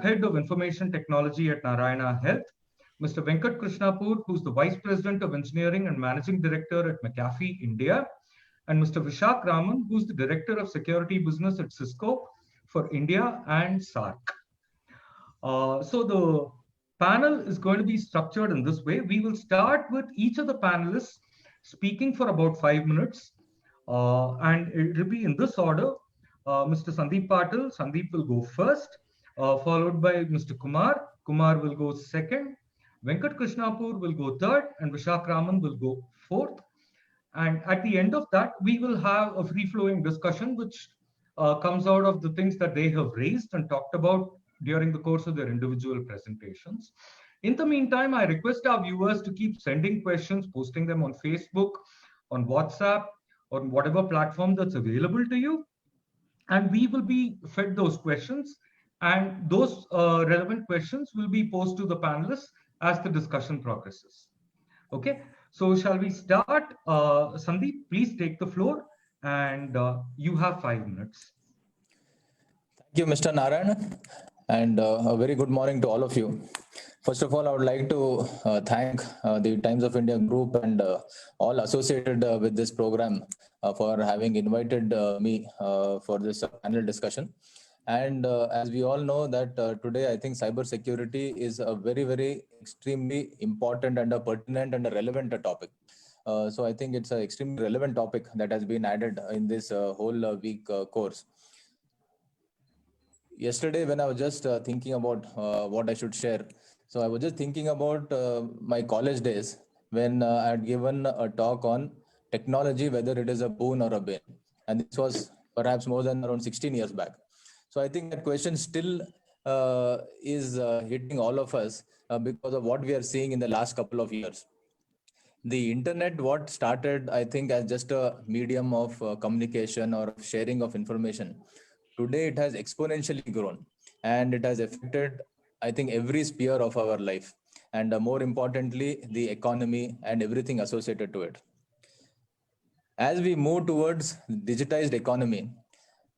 Head of Information Technology at Narayana Health, Mr. Venkat Krishnapur, who's the Vice President of Engineering and Managing Director at McAfee, India, and Mr. Vishak Raman, who's the Director of Security Business at Cisco for India and SAARC. So the panel is going to be structured in this way. We will start with each of the panelists speaking for about 5 minutes, and it will be in this order. Mr. Sandeep Patil, Sandeep will go first, followed by Mr. Kumar. Kumar will go second. Venkat Krishnapur will go third, and Vishak Raman will go fourth. And at the end of that, we will have a free-flowing discussion, which comes out of the things that they have raised and talked about during the course of their individual presentations. In the meantime, I request our viewers to keep sending questions, posting them on Facebook, on WhatsApp, on whatever platform that's available to you. And we will be fed those questions, and those relevant questions will be posed to the panelists as the discussion progresses. Okay, so shall we start? Sandeep, please take the floor, and you have 5 minutes. Thank you, Mr. Narayana, and a very good morning to all of you. First of all, I would like to thank the Times of India group and all associated with this program for having invited me for this panel discussion. And as we all know that today, I think cybersecurity is a very, very extremely important and a pertinent and a relevant topic. So I think it's an extremely relevant topic that has been added in this whole week course. Yesterday, when I was just thinking about what I should share, so I was just thinking about my college days when I had given a talk on technology, whether it is a boon or a bane. And this was perhaps more than around 16 years back. So I think that question still is hitting all of us because of what we are seeing in the last couple of years. The internet, what started, I think, as just a medium of communication or sharing of information, today it has exponentially grown, and it has affected, I think, every sphere of our life, and more importantly, the economy and everything associated to it. As we move towards digitized economy,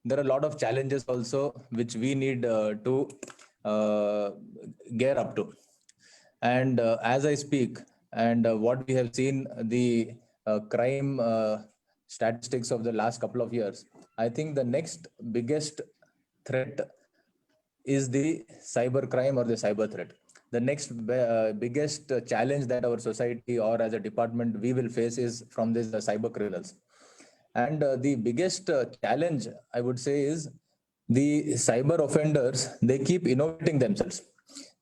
there are a lot of challenges also which we need to gear up to. And as I speak, and what we have seen, the crime statistics of the last couple of years, I think the next biggest threat is the cyber crime or the cyber threat. The next biggest challenge that our society or as a department we will face is from these cyber criminals. And the biggest challenge, I would say, is the cyber offenders. They keep innovating themselves.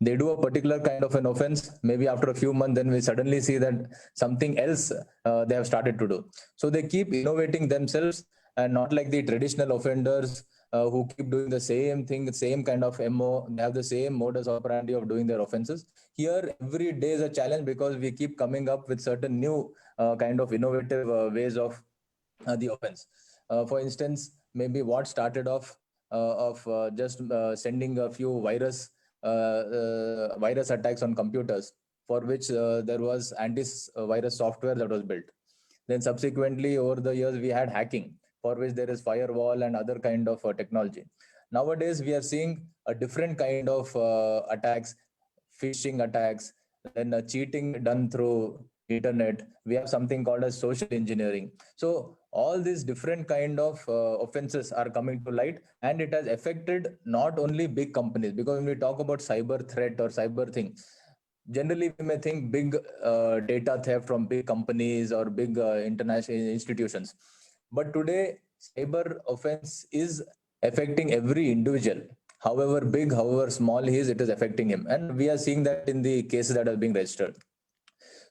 They do a particular kind of an offense. Maybe after a few months, then we suddenly see that something else they have started to do. So they keep innovating themselves, and not like the traditional offenders who keep doing the same thing, the same kind of MO. They have the same modus operandi of doing their offenses. Here, every day is a challenge because we keep coming up with certain new kind of innovative ways of the offense. For instance, maybe what started off just sending a few virus attacks on computers, for which there was anti-virus software that was built. Then subsequently, over the years, we had hacking, for which there is firewall and other kind of technology. Nowadays, we are seeing a different kind of attacks, phishing attacks, then cheating done through internet. We have something called as social engineering. So all these different kind of offenses are coming to light, and it has affected not only big companies, because when we talk about cyber threat or cyber thing, generally we may think big data theft from big companies or big international institutions. But today, cyber offense is affecting every individual. However big, however small he is, it is affecting him. And we are seeing that in the cases that are being registered.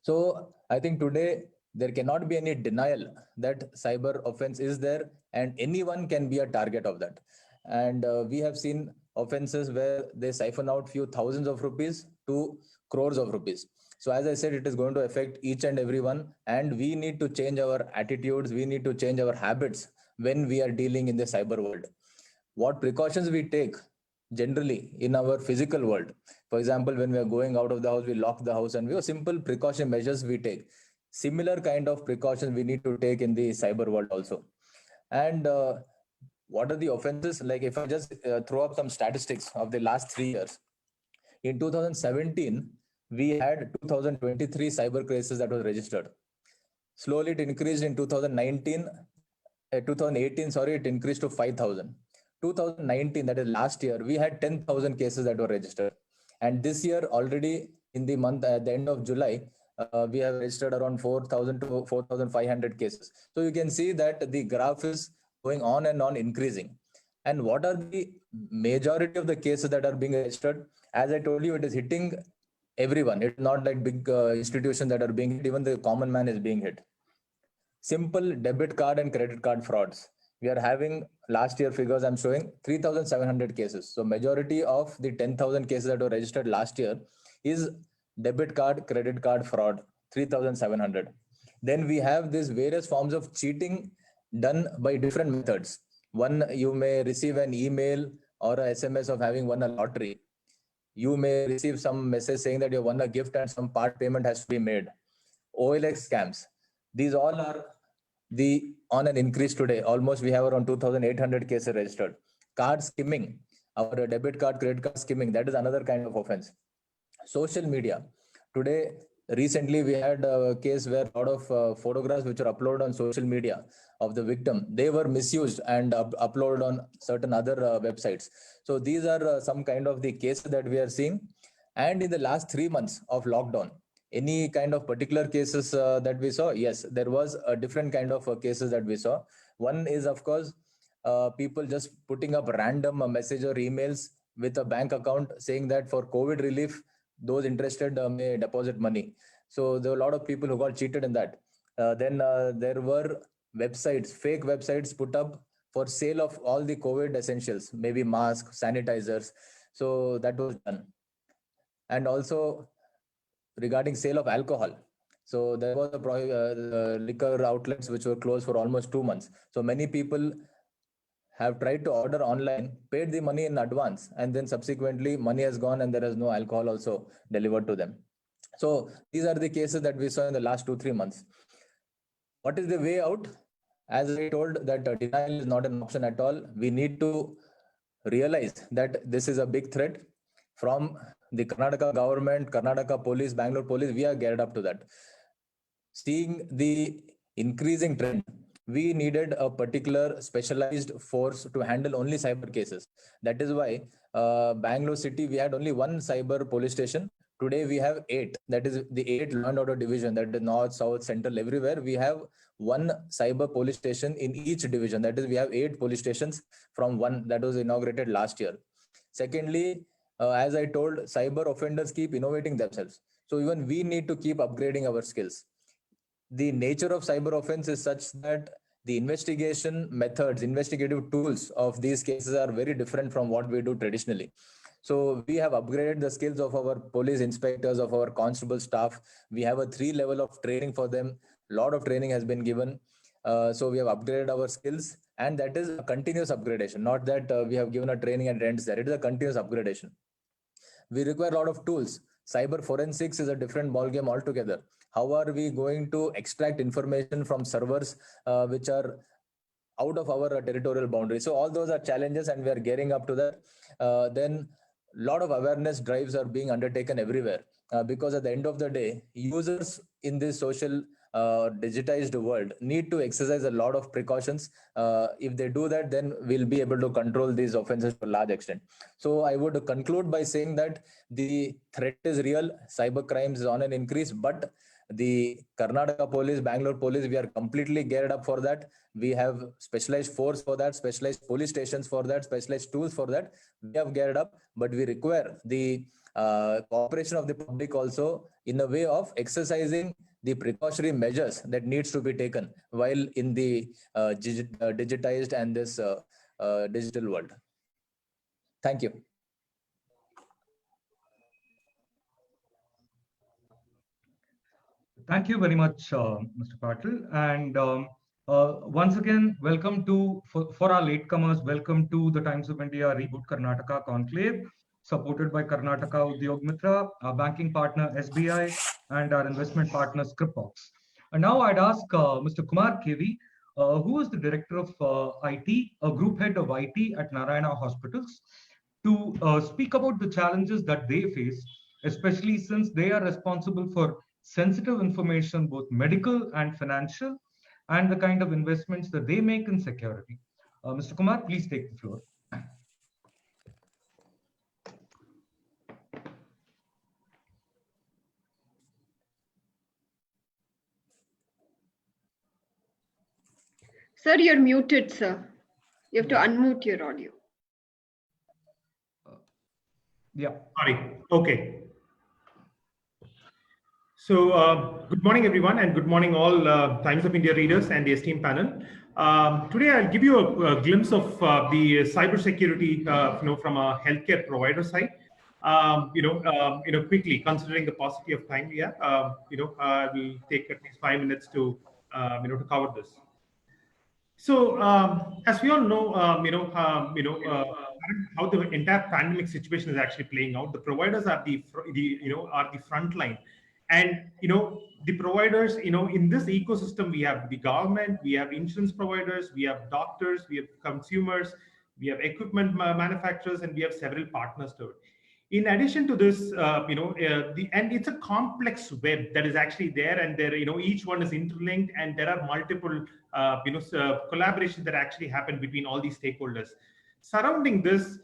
So I think today there cannot be any denial that cyber offense is there, and anyone can be a target of that. And we have seen offenses where they siphon out few thousands of rupees to crores of rupees. So as I said, it is going to affect each and everyone, and we need to change our attitudes. We need to change our habits when we are dealing in the cyber world. What precautions we take generally in our physical world. For example, when we are going out of the house, we lock the house, and we have simple precaution measures we take. Similar kind of precautions we need to take in the cyber world also. And what are the offenses? Like if I just throw up some statistics of the last 3 years. In 2017, we had 2023 cyber cases that was registered. Slowly it increased in 2018, sorry, it increased to 5,000. 2019, that is last year, we had 10,000 cases that were registered. And this year already in the month, at the end of July, we have registered around 4,000 to 4,500 cases. So you can see that the graph is going on and on increasing. And what are the majority of the cases that are being registered? As I told you, it is hitting everyone. It's not like big institutions that are being hit. Even the common man is being hit. Simple debit card and credit card frauds. We are having last year figures I'm showing 3,700 cases. So majority of the 10,000 cases that were registered last year is debit card, credit card fraud, 3,700. Then we have these various forms of cheating done by different methods. One, you may receive an email or a SMS of having won a lottery. You may receive some message saying that you won a gift and some part payment has to be made. OLX scams. These all are on an increase today. Almost we have around 2,800 cases registered. Card skimming, our debit card, credit card skimming, that is another kind of offense. Social media. Today, recently we had a case where a lot of photographs which are uploaded on social media of the victim, they were misused and uploaded on certain other websites. So these are some kind of the cases that we are seeing. And in the last 3 months of lockdown, any kind of particular cases that we saw? Yes, there was a different kind of cases that we saw. One is, of course, people just putting up random message or emails with a bank account saying that for COVID relief, those interested may deposit money. So there were a lot of people who got cheated in that. Then there were websites, fake websites put up for sale of all the COVID essentials, maybe masks, sanitizers. So that was done. And also regarding sale of alcohol. So there was a liquor outlets which were closed for almost 2 months. So many people have tried to order online, paid the money in advance, and then subsequently money has gone and there is no alcohol also delivered to them. So these are the cases that we saw in the last 2-3 months. What is the way out? As I told, that denial is not an option at all. We need to realize that this is a big threat. From the Karnataka government, Karnataka police, Bangalore police, we are geared up to that. Seeing the increasing trend, we needed a particular specialized force to handle only cyber cases. That is why Bangalore city, we had only one cyber police station. Today we have 8. That is the 8 law and order division, that is north, south, central, everywhere. We have one cyber police station in each division. That is, we have 8 police stations from one that was inaugurated last year. Secondly, as I told, cyber offenders keep innovating themselves. So even we need to keep upgrading our skills. The nature of cyber offense is such that the investigation methods, investigative tools of these cases are very different from what we do traditionally. So we have upgraded the skills of our police inspectors, of our constable staff. We have a 3 level of training for them. A lot of training has been given. So we have upgraded our skills, and that is a continuous upgradation. Not that we have given a training and it ends there. It is a continuous upgradation. We require a lot of tools. Cyber forensics is a different ballgame altogether. How are we going to extract information from servers which are out of our territorial boundary? So all those are challenges, and we are gearing up to that. Then a lot of awareness drives are being undertaken everywhere, because at the end of the day, users in this social digitized world need to exercise a lot of precautions. If they do that, then we'll be able to control these offenses to a large extent. So I would conclude by saying that the threat is real, cyber crimes is on an increase, but the Karnataka police, Bangalore police, we are completely geared up for that. We have specialized force for that, specialized police stations for that, specialized tools for that. We have geared up, but we require the cooperation of the public also in a way of exercising the precautionary measures that needs to be taken while in the digitized and this digital world. Thank you. Thank you very much, Mr. Patil. And once again, welcome to, for our latecomers, welcome to the Times of India Reboot Karnataka Conclave, supported by Karnataka Udyog Mitra, our banking partner SBI, and our investment partner Scripbox. And now I'd ask Mr. Kumar KV, who is the director of IT, a group head of IT at Narayana Hospitals, to speak about the challenges that they face, especially since they are responsible for sensitive information, both medical and financial, and the kind of investments that they make in security. Mr. Kumar, please take the floor. Sir, you're muted, sir. You have to unmute your audio. Yeah. Sorry. Okay. So good morning, everyone, and good morning all Times of India readers and the esteemed panel. Today, I'll give you a glimpse of the cybersecurity, from a healthcare provider side. Quickly, considering the paucity of time we have, we'll take at least 5 minutes to cover this. So, as we all know, how the entire pandemic situation is actually playing out. The providers are the front line, and the providers, in this ecosystem, we have the government, we have insurance providers, we have doctors, we have consumers, we have equipment manufacturers, and we have several partners to it. In addition to this, and it's a complex web that is actually there, and there, each one is interlinked, and there are multiple, collaborations that actually happen between all these stakeholders. Surrounding this,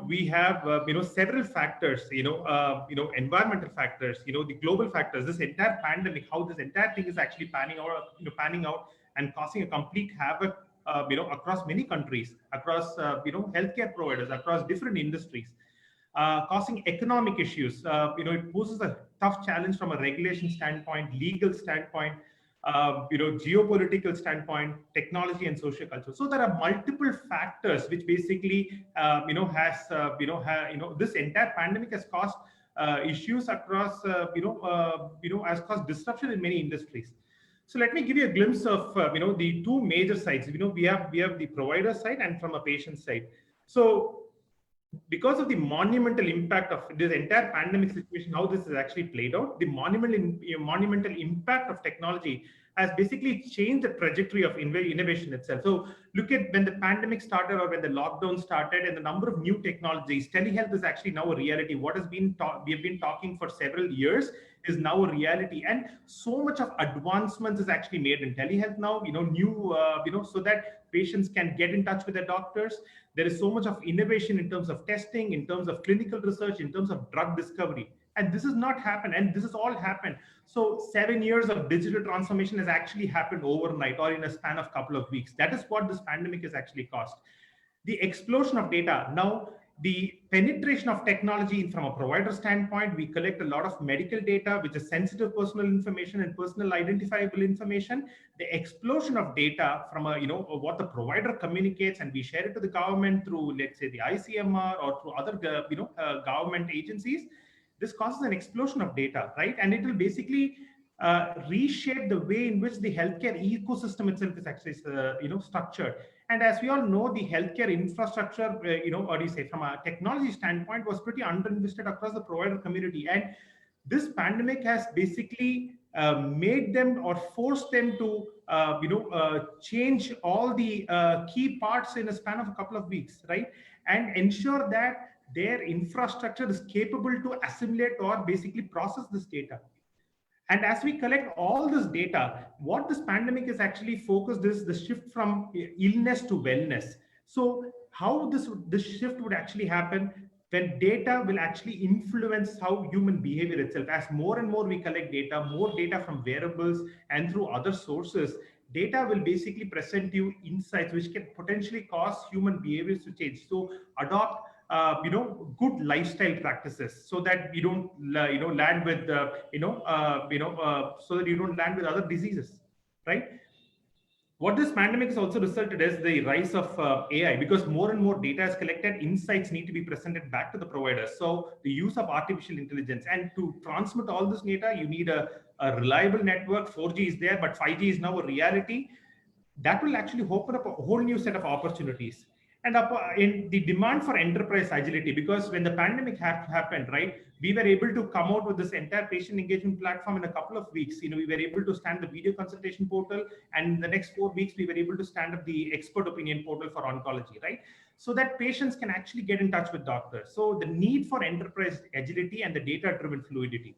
we have, several factors, environmental factors, the global factors. This entire pandemic, how this entire thing is actually panning out and causing a complete havoc, across many countries, across, healthcare providers, across different industries. Causing economic issues. It poses a tough challenge from a regulation standpoint, legal standpoint, geopolitical standpoint, technology and social culture. So there are multiple factors which basically, this entire pandemic has caused issues across, has caused disruption in many industries. So let me give you a glimpse of, the two major sides. We have the provider side and from a patient side. So, because of the monumental impact of this entire pandemic situation, how this is actually played out, the monumental impact of technology has basically changed the trajectory of innovation itself. So look at when the pandemic started or when the lockdown started, and the number of new technologies. Telehealth is actually now a reality. What has been we have been talking for several years is now a reality, and so much of advancements is actually made in telehealth now. So that patients can get in touch with their doctors. There is so much of innovation in terms of testing, in terms of clinical research, in terms of drug discovery. And this has not happened, and this has all happened. So 7 years of digital transformation has actually happened overnight or in a span of a couple of weeks. That is what this pandemic has actually caused. The explosion of data. Now, the penetration of technology from a provider standpoint, we collect a lot of medical data, which is sensitive personal information and personal identifiable information. The explosion of data from what the provider communicates, and we share it to the government through, let's say, the ICMR or through other government agencies. This causes an explosion of data, right? And it will basically reshape the way in which the healthcare ecosystem itself is actually structured. And as we all know, the healthcare infrastructure, from a technology standpoint, was pretty underinvested across the provider community. And this pandemic has basically made them or forced them to, change all the key parts in a span of a couple of weeks, right? And ensure that their infrastructure is capable to assimilate or basically process this data. And as we collect all this data, what this pandemic is actually focused is the shift from illness to wellness. So how this shift would actually happen when data will actually influence how human behavior itself. As more and more we collect data, more data from wearables and through other sources, data will basically present you insights which can potentially cause human behaviors to change. So adopt good lifestyle practices, so that you don't land with so that you don't land with other diseases, right? What this pandemic has also resulted is the rise of AI, because more and more data is collected, insights need to be presented back to the providers. So the use of artificial intelligence, and to transmit all this data, you need a reliable network. 4G is there, but 5G is now a reality. That will actually open up a whole new set of opportunities. And in the demand for enterprise agility, because when the pandemic happened, right, we were able to come out with this entire patient engagement platform in a couple of weeks. We were able to stand the video consultation portal, and in the next 4 weeks, we were able to stand up the expert opinion portal for oncology, right? So that patients can actually get in touch with doctors. So the need for enterprise agility and the data-driven fluidity.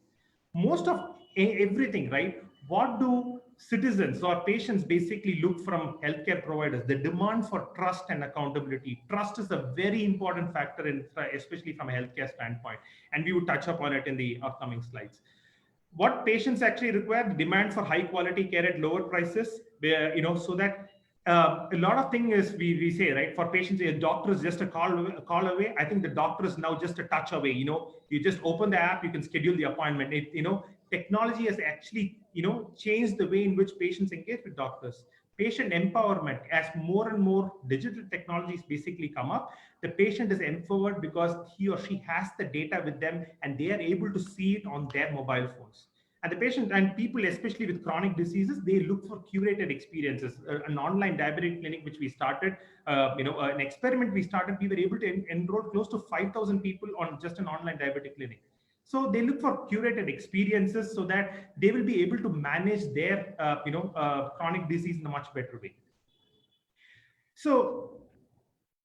Most of everything, right? What do citizens or patients basically look from healthcare providers? The demand for trust and accountability. Trust is a very important factor, especially from a healthcare standpoint. And we would touch upon it in the upcoming slides. What patients actually require: the demand for high quality care at lower prices, where, so that a lot of things is we say, right, for patients, a doctor is just a call away. I think the doctor is now just a touch away. You just open the app, you can schedule the appointment. Technology has actually, changed the way in which patients engage with doctors. Patient empowerment, as more and more digital technologies basically come up, the patient is empowered because he or she has the data with them and they are able to see it on their mobile phones. And the patient and people, especially with chronic diseases, they look for curated experiences. An online diabetic clinic, which we started, an experiment we started, we were able to enroll close to 5,000 people on just an online diabetic clinic. So they look for curated experiences so that they will be able to manage their, chronic disease in a much better way. So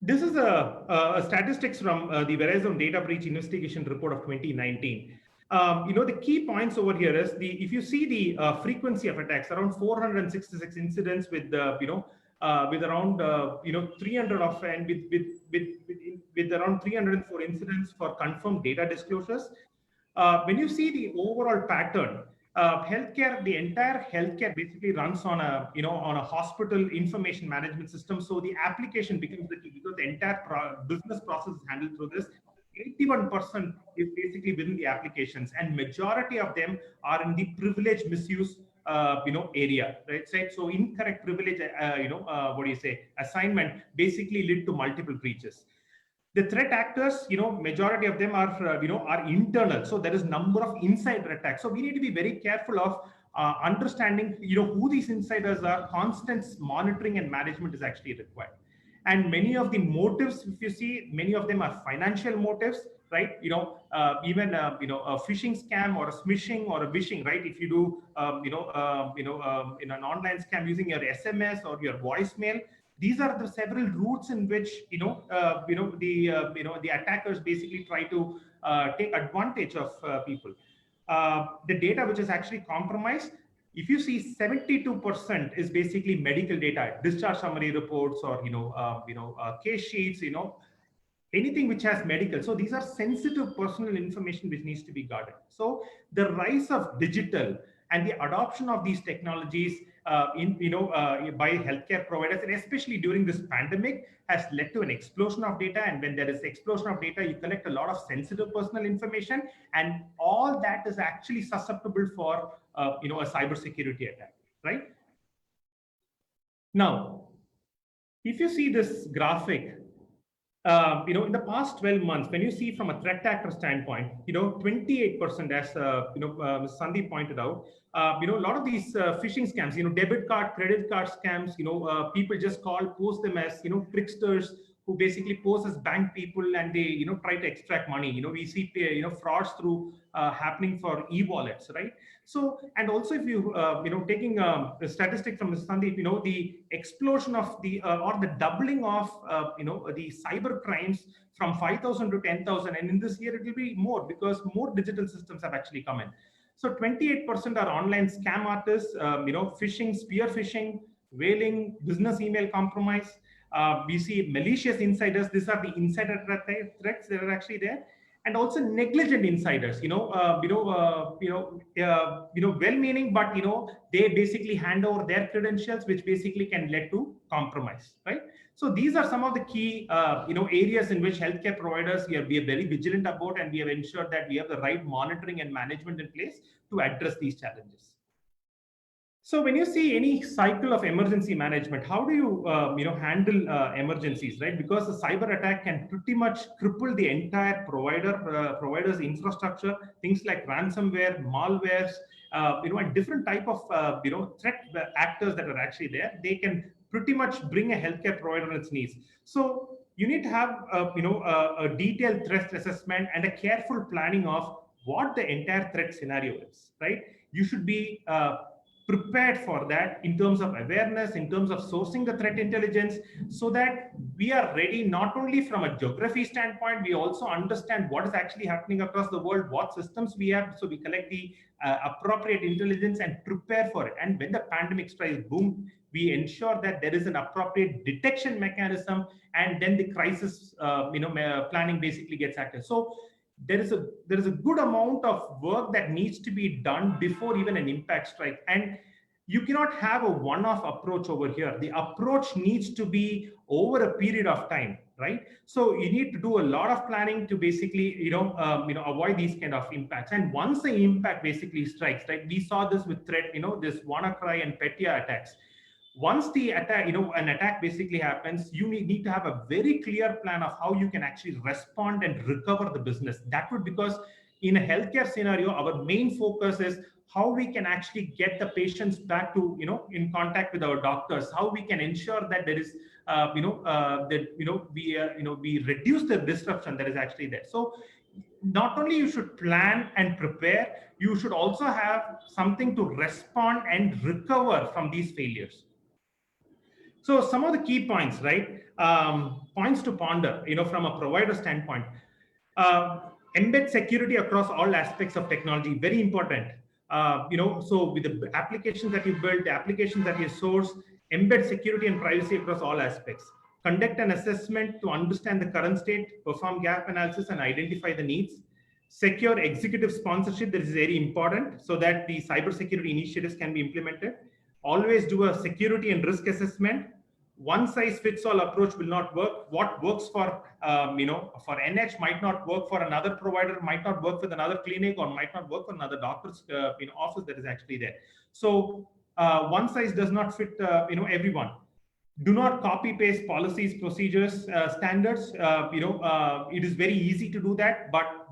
this is a statistics from the Verizon Data Breach Investigation Report of 2019. The key points over here is if you see the frequency of attacks, around 466 incidents with with around 300 of and with around 304 incidents for confirmed data disclosures. When you see the overall pattern, healthcare, the entire healthcare basically runs on a hospital information management system. So the application becomes the key, because the entire business process is handled through this. 81% is basically within the applications, and majority of them are in the privilege misuse area, right? So incorrect privilege, assignment basically lead to multiple breaches. The threat actors, majority of them are internal. So there is number of insider attacks. So we need to be very careful of understanding, who these insiders are. Constant monitoring and management is actually required. And many of the motives, if you see, many of them are financial motives, right? Even a phishing scam or a smishing or a wishing, right? If you do, in an online scam using your SMS or your voicemail, these are the several routes in which the attackers basically try to take advantage of people. The data which is actually compromised, if you see, 72% is basically medical data, discharge summary reports, or case sheets, anything which has medical. So these are sensitive personal information which needs to be guarded. So the rise of digital and the adoption of these technologies by healthcare providers, and especially during this pandemic, has led to an explosion of data. And when there is explosion of data, you collect a lot of sensitive personal information, and all that is actually susceptible for a cybersecurity attack, right? Now, if you see this graphic, in the past 12 months, when you see from a threat actor standpoint, 28%, as Sandeep pointed out, a lot of these phishing scams, debit card, credit card scams, people just pose them as, tricksters who basically pose as bank people, and they, try to extract money. We see, frauds through happening for e-wallets, right? So, and also if you, taking a statistic from Sandeep, the explosion of the, or the doubling of, the cyber crimes from 5,000 to 10,000. And in this year, it will be more, because more digital systems have actually come in. So 28% are online scam artists, phishing, spear phishing, whaling, business email compromise. We see malicious insiders. These are the insider threats that are actually there. And also negligent insiders, well-meaning, but they basically hand over their credentials, which basically can lead to compromise, right? So these are some of the key, areas in which healthcare providers we are very vigilant about, and we have ensured that we have the right monitoring and management in place to address these challenges. So when you see any cycle of emergency management, how do you, handle emergencies, right? Because the cyber attack can pretty much cripple the entire provider's infrastructure. Things like ransomware, malwares, and different type of, threat actors that are actually there. They can pretty much bring a healthcare provider on its knees. So, you need to have a detailed threat assessment and a careful planning of what the entire threat scenario is, right? You should be prepared for that in terms of awareness, in terms of sourcing the threat intelligence, so that we are ready not only from a geography standpoint, we also understand what is actually happening across the world, what systems we have, so we collect the appropriate intelligence and prepare for it. And when the pandemic strikes, boom, we ensure that there is an appropriate detection mechanism, and then the crisis planning basically gets active. So there is a good amount of work that needs to be done before even an impact strike. And you cannot have a one-off approach over here. The approach needs to be over a period of time, right? So you need to do a lot of planning to basically avoid these kind of impacts. And once the impact basically strikes, right, we saw this with threat, this WannaCry and Petya attacks. Once the attack, an attack basically happens, you need to have a very clear plan of how you can actually respond and recover the business. That would, because in a healthcare scenario, our main focus is how we can actually get the patients back to, in contact with our doctors, how we can ensure that there is, we reduce the disruption that is actually there. So not only you should plan and prepare, you should also have something to respond and recover from these failures. So some of the key points, right? Points to ponder, from a provider standpoint. Embed security across all aspects of technology, very important. So with the applications that you build, the applications that you source, embed security and privacy across all aspects. Conduct an assessment to understand the current state, perform gap analysis, and identify the needs. Secure executive sponsorship, that is very important, so that the cybersecurity initiatives can be implemented. Always do a security and risk assessment. One size fits all approach will not work. What works for for NH might not work for another provider, might not work with another clinic, or might not work for another doctor's office that is actually there. So one size does not fit everyone. Do not copy paste policies, procedures, standards. It is very easy to do that, but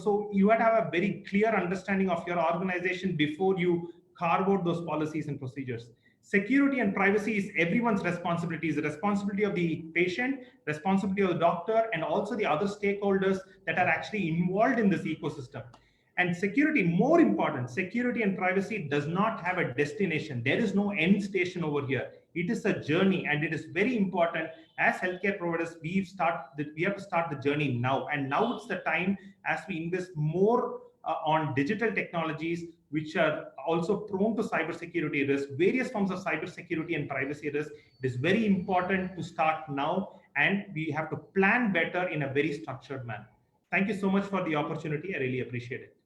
so you have to have a very clear understanding of your organization before you carve out those policies and procedures. Security and privacy is everyone's responsibility. It's the responsibility of the patient, responsibility of the doctor, and also the other stakeholders that are actually involved in this ecosystem. And security, more important, security and privacy does not have a destination. There is no end station over here. It is a journey, and it is very important. As healthcare providers, we have to start the journey now. And now it's the time, as we invest more on digital technologies, which are also prone to cybersecurity risk, various forms of cybersecurity and privacy risk. It is very important to start now, and we have to plan better in a very structured manner. Thank you so much for the opportunity. I really appreciate it.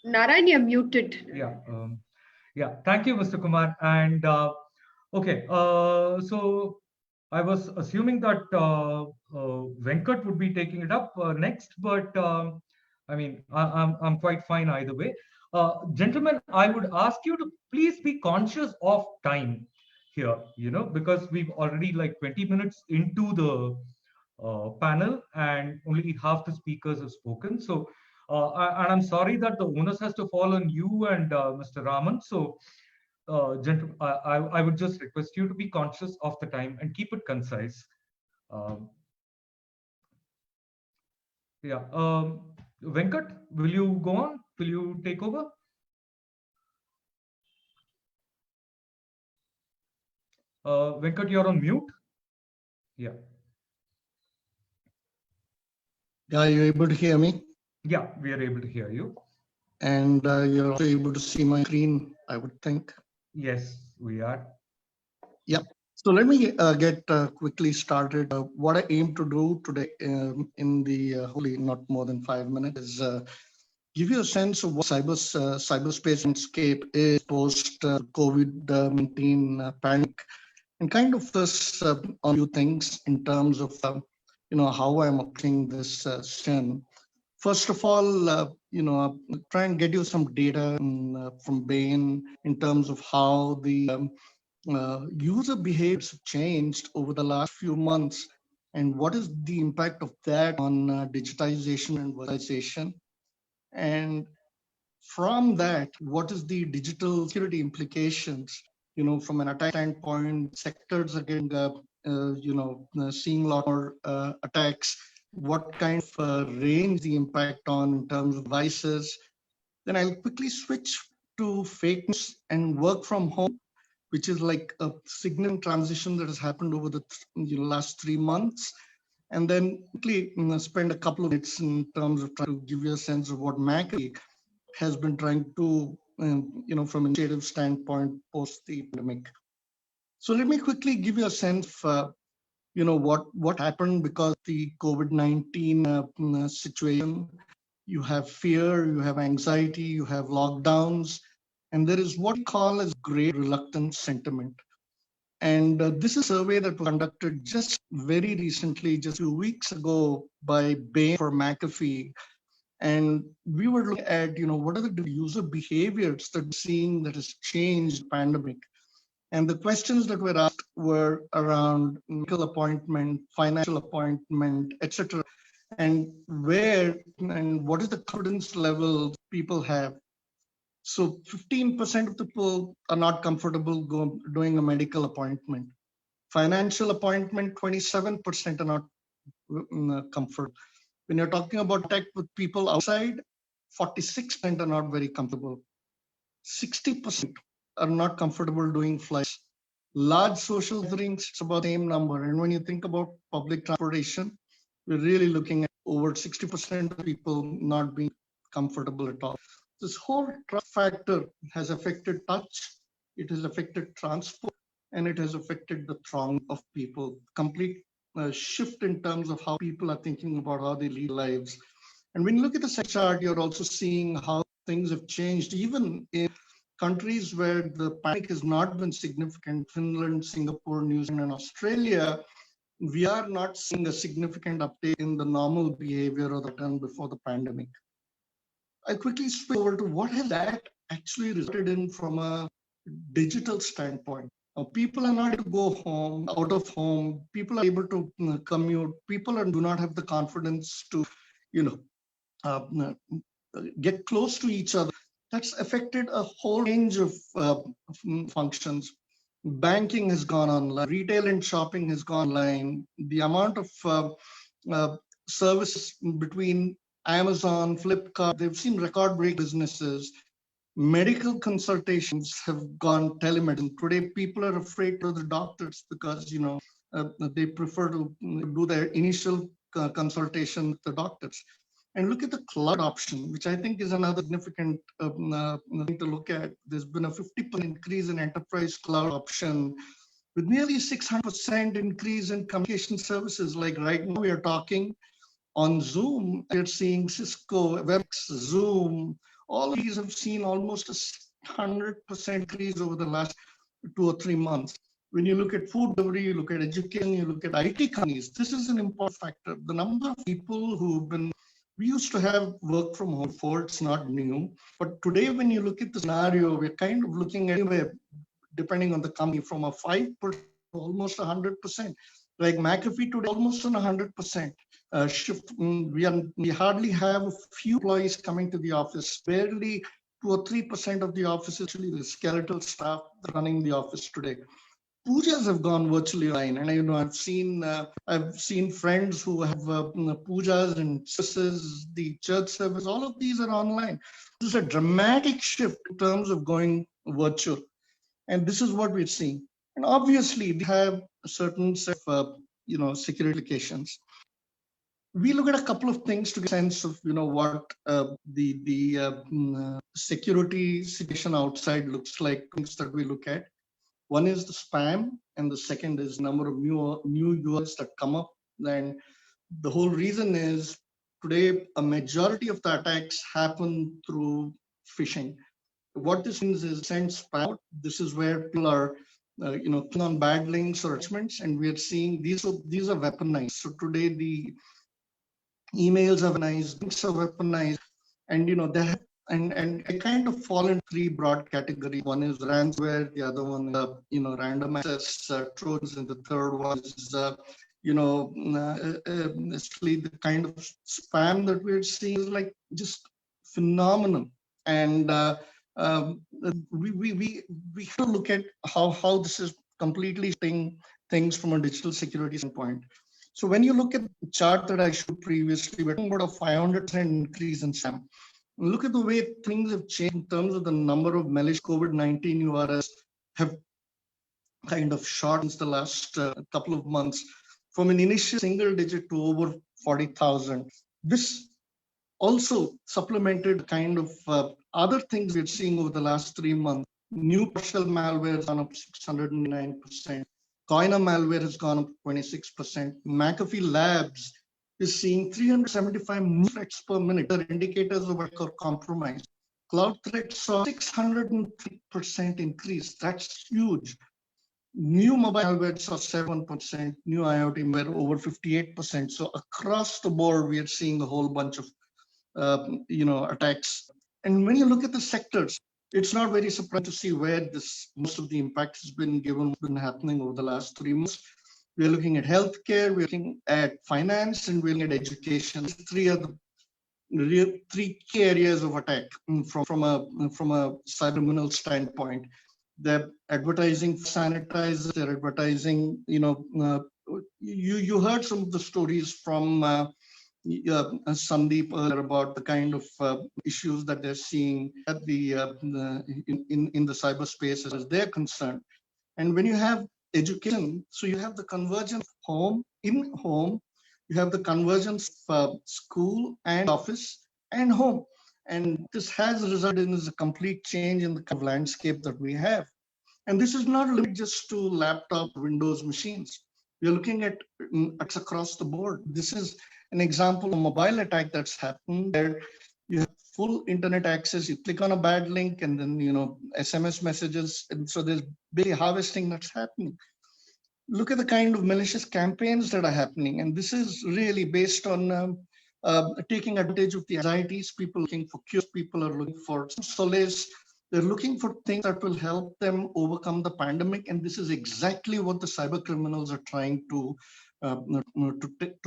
Narayana, you're muted. Yeah. Thank you, Mr. Kumar. And okay, so I was assuming that Venkat would be taking it up next, but I mean, I'm quite fine either way. Gentlemen, I would ask you to please be conscious of time here, because we've already like 20 minutes into the panel, and only half the speakers have spoken. So, and I'm sorry that the onus has to fall on you and Mr. Raman. So, gentlemen, I would just request you to be conscious of the time and keep it concise. Venkat, will you go on? Will you take over? Venkat, you're on mute. Yeah. Yeah, you're able to hear me? Yeah, we are able to hear you. And you're also able to see my screen, I would think. Yes, we are. Yeah. So let me get quickly started. What I aim to do today in the hopefully not more than 5 minutes is give you a sense of what cyberspace landscape is post COVID-19 pandemic, and kind of this on a few things in terms of how I'm approaching this session. First of all, try and get you some data from Bain in terms of how the user behaviors have changed over the last few months, and what is the impact of that on digitization and virtualization. And From that, what is the digital security implications? From an attack standpoint, sectors are getting, seeing a lot more attacks. What kind of range the impact on in terms of devices? Then I'll quickly switch to fake news and work from home, which is like a significant transition that has happened over the last 3 months. And then quickly spend a couple of minutes in terms of trying to give you a sense of what McAfee has been trying to, from an initiative standpoint, post the pandemic. So let me quickly give you a sense of, what happened because of the COVID-19 situation. You have fear, you have anxiety, you have lockdowns, and there is what we call as great reluctance sentiment. And this is a survey that was conducted just very recently, just 2 weeks ago by Bain for McAfee. And we were looking at, what are the user behaviors that we're seeing that has changed pandemic. And the questions that were asked were around medical appointment, financial appointment, etc. And where and what is the confidence level people have. So 15% of the people are not comfortable doing a medical appointment. Financial appointment, 27% are not comfortable. When you're talking about contact with people outside, 46% are not very comfortable. 60% are not comfortable doing flights. Large social gatherings, it's about the same number. And when you think about public transportation, we're really looking at over 60% of people not being comfortable at all. This whole trust factor has affected touch, it has affected transport, and it has affected the throng of people. Complete shift in terms of how people are thinking about how they lead lives. And when you look at the chart, you're also seeing how things have changed, even in countries where the panic has not been significant, Finland, Singapore, New Zealand, and Australia. We are not seeing a significant update in the normal behavior of the return before the pandemic. I quickly switch over to what has that actually resulted in from a digital standpoint. People are not able to go home, out of home. People are able to commute. People do not have the confidence to, get close to each other. That's affected a whole range of functions. Banking has gone online. Retail and shopping has gone online. The amount of services between Amazon, Flipkart, they've seen record-break businesses. Medical consultations have gone telemedicine. Today, people are afraid to the doctors because, they prefer to do their initial consultation with the doctors. And look at the cloud option, which I think is another significant thing to look at. There's been a 50% increase in enterprise cloud option with nearly 600% increase in communication services. Like right now we are talking on Zoom, we're seeing Cisco, WebEx, Zoom, all of these have seen almost a 100% increase over the last 2 or 3 months. When you look at food delivery, you look at education, you look at IT companies, this is an important factor. The number of people who've been, we used to have work from home before, it's not new. But today, when you look at the scenario, we're kind of looking at anywhere, depending on the company, from a 5% to almost 100%. Like McAfee today, almost on 100% shift. We hardly have a few employees coming to the office. Barely 2 or 3% of the office is actually the skeletal staff running the office today. Pujas have gone virtually online, and I've seen friends who have pujas and services, the church service. All of these are online. This is a dramatic shift in terms of going virtual, and this is what we're seeing. And obviously, we have a certain set of security implications. We look at a couple of things to get a sense of what the security situation outside looks like. Things that we look at. One is the spam, and the second is number of new URLs that come up. And the whole reason is today a majority of the attacks happen through phishing. What this means is send spam. This is where people are clicking on bad links or attachments, and we are seeing these are weaponized. So today the emails are weaponized, links are weaponized, and they have. And I kind of fall in 3 broad categories. One is ransomware, the other one is random access trojans, and the third one is necessarily the kind of spam that we're seeing is like just phenomenal. And we have to look at how this is completely things from a digital security standpoint. So when you look at the chart that I showed previously, we're talking about a 500% increase in SAM. Look at the way things have changed in terms of the number of malicious COVID-19 URLs have kind of shot since the last couple of months, from an initial single digit to over 40,000. This also supplemented kind of other things we're seeing over the last 3 months. New partial malware has gone up 609%. Coiner malware has gone up 26%. McAfee Labs is seeing 375 new threats per minute. They're indicators of work or compromise. Cloud threats saw 603% increase. That's huge. New mobile malware saw 7%. New IoT malware over 58%. So across the board, we are seeing a whole bunch of attacks. And when you look at the sectors, it's not very surprising to see where most of the impact has been happening over the last 3 months. We're looking at healthcare, we're looking at finance, and we're looking at education. Three key areas of attack from a cyber criminal standpoint. They're advertising sanitizers, they're advertising, you heard some of the stories from Sandeep earlier about the kind of issues that they're seeing at in the cyberspace as they're concerned. And when you have education, so you have the convergence of home, you have the convergence of school and office and home. And this has resulted in a complete change in the kind of landscape that we have. And this is not limited just to laptop, Windows machines. We're looking at attacks across the board. This is an example of a mobile attack that's happened where you have full internet access. You click on a bad link and then, SMS messages. And so there's big harvesting that's happening. Look at the kind of malicious campaigns that are happening. And this is really based on taking advantage of the anxieties. People are looking for cures. People are looking for solace. They're looking for things that will help them overcome the pandemic. And this is exactly what the cyber criminals are trying to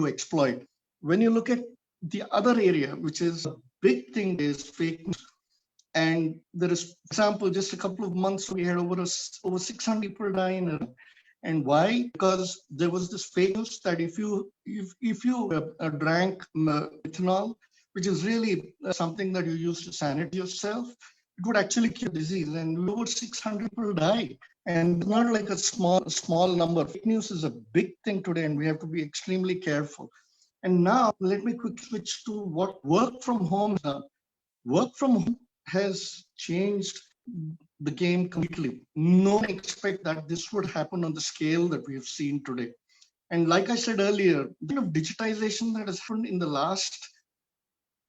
exploit. When you look at the other area, which is a big thing, is fake news. And there is, for example, just a couple of months, we had over 600 people die in Iran. And why? Because there was this fake news that if you drank ethanol, which is really something that you use to sanitize yourself, it would actually cure disease. And over 600 people die. And it's not like a small number. Fake news is a big thing today, and we have to be extremely careful. And now let me quickly switch to what work from home is now. Work from home has changed the game completely. No one expected that this would happen on the scale that we have seen today. And like I said earlier, the kind of digitization that has happened in the last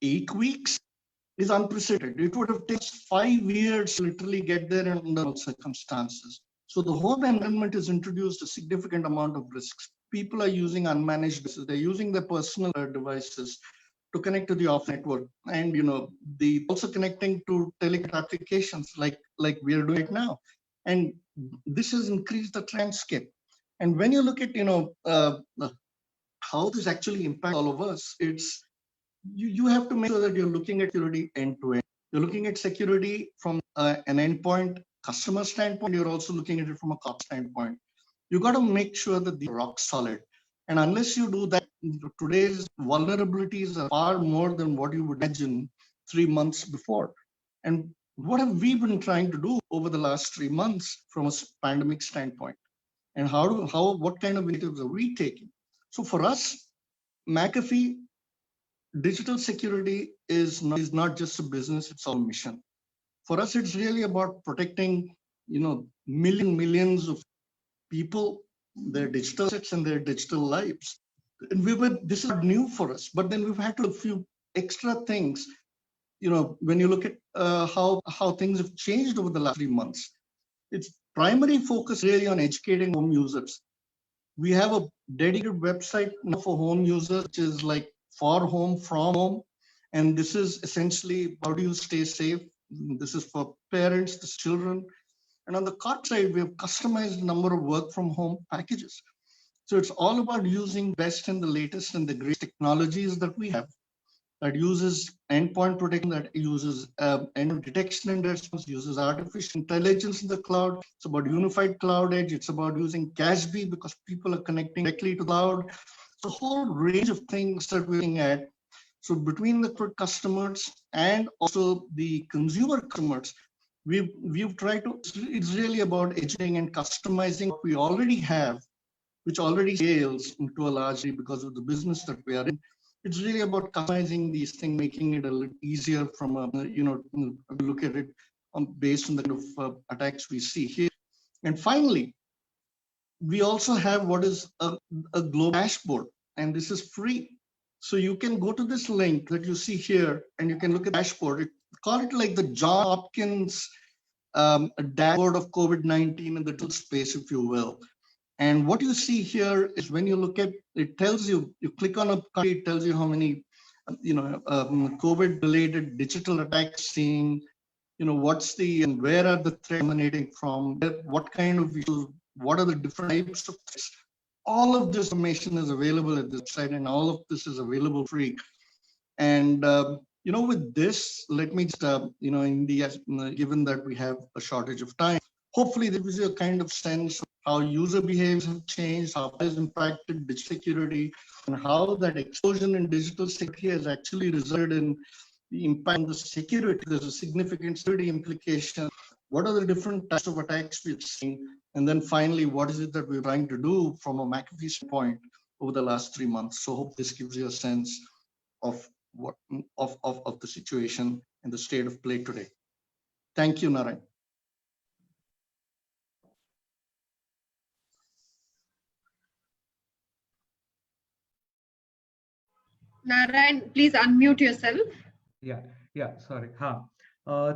8 weeks is unprecedented. It would have taken 5 years to literally get there under all circumstances. So the whole environment has introduced a significant amount of risks. People are using unmanaged devices. They're using their personal devices to connect to the off network, and the also connecting to telecom applications like we are doing it now. And this has increased the landscape. And when you look at how this actually impacts all of us, it's you have to make sure that you're looking at security end to end. You're looking at security from an endpoint customer standpoint. You're also looking at it from a cost standpoint. You got to make sure that they're rock solid. And unless you do that, today's vulnerabilities are far more than what you would imagine 3 months before. And what have we been trying to do over the last 3 months from a pandemic standpoint? And what kind of initiatives are we taking? So for us, McAfee, digital security is not just a business, it's our mission. For us, it's really about protecting, millions of people, their digital assets and their digital lives. And this is not new for us, but then we've had to do a few extra things. When you look at how things have changed over the last 3 months, its primary focus really on educating home users. We have a dedicated website now for home users, which is like for home, from home. And this is essentially how do you stay safe? This is for parents, the children. And on the cart side, we have customized a number of work from home packages. So it's all about using best and the latest and the great technologies that we have that uses endpoint protection, that uses end detection and response, uses artificial intelligence in the cloud. It's about unified cloud edge. It's about using CASB because people are connecting directly to the cloud. It's a whole range of things that we're looking at. So between the customers and also the consumer customers, we've tried to, it's really about educating and customizing what we already have, which already scales into a large degree because of the business that we are in. It's really about customizing these things, making it a little easier from a, look at it based on the kind of attacks we see here. And finally, we also have what is a global dashboard, and this is free. So you can go to this link that you see here, and you can look at the dashboard. Call it like the John Hopkins dashboard of COVID-19 in the digital space, if you will. And what you see here is when you look at, it tells you, you click on a country, it tells you how many, COVID-related digital attacks seeing, what's the, and where are the threats emanating from, what kind of issues, what are the different types of threats. All of this information is available at this site, and all of this is available free. And, with this, let me just, given that we have a shortage of time, hopefully there gives you a kind of sense of how user behaviors have changed, how it has impacted digital security, and how that explosion in digital security has actually resulted in the impact on the security. There's a significant security implication. What are the different types of attacks we've seen? And then finally, what is it that we're trying to do from a McAfee standpoint over the last 3 months? So I hope this gives you a sense of what of the situation and the state of play today. Thank you, Narayana. Narayana, please unmute yourself. Yeah, sorry.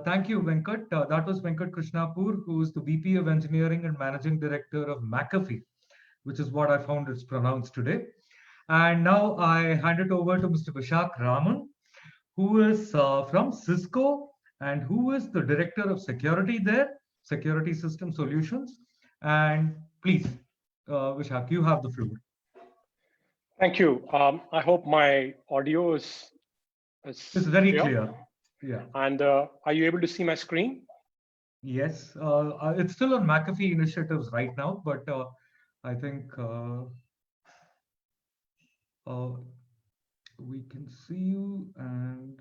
Thank you, Venkat. That was Venkat Krishnapur, who is the VP of Engineering and Managing Director of McAfee, which is what I found it's pronounced today. And now I hand it over to Mr. Vishak Raman, who is from Cisco and who is the Director of Security there, Security System Solutions. And please, Vishak, you have the floor. Thank you. I hope my audio is it's very clear. Yeah. And are you able to see my screen? Yes. It's still on McAfee initiatives right now, but I think we can see you, and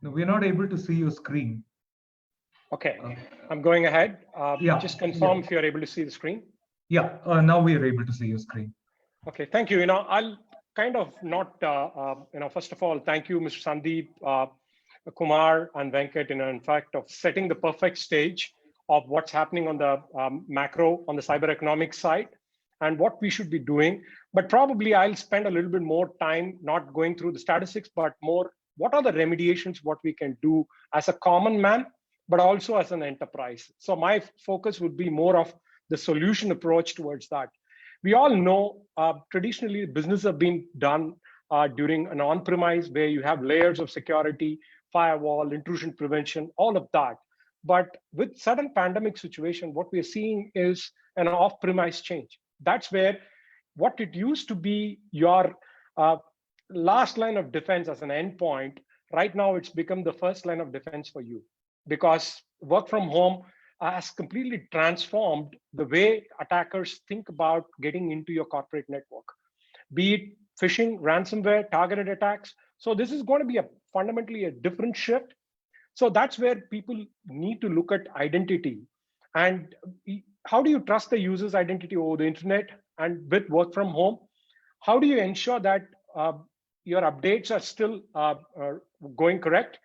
no, we're not able to see your screen. Okay, I'm going ahead. Yeah. Just confirm if you're able to see the screen. Yeah, now we are able to see your screen. Okay, thank you. I'll kind of not, first of all, thank you, Mr. Sandeep, Kumar, and Venkat, in fact, of setting the perfect stage of what's happening on the macro, on the cyber economic side, and what we should be doing. But probably I'll spend a little bit more time not going through the statistics, but more what are the remediations, what we can do as a common man, but also as an enterprise. So my focus would be more of the solution approach towards that. We all know traditionally business have been done during an on-premise where you have layers of security, firewall, intrusion prevention, all of that. But with sudden pandemic situation, what we're seeing is an off-premise change. That's where what it used to be your last line of defense as an endpoint, right now it's become the first line of defense for you, because work from home has completely transformed the way attackers think about getting into your corporate network, be it phishing, ransomware, targeted attacks. So this is going to be fundamentally a different shift. So that's where people need to look at identity. And how do you trust the user's identity over the internet and with work from home? How do you ensure that your updates are still going correct?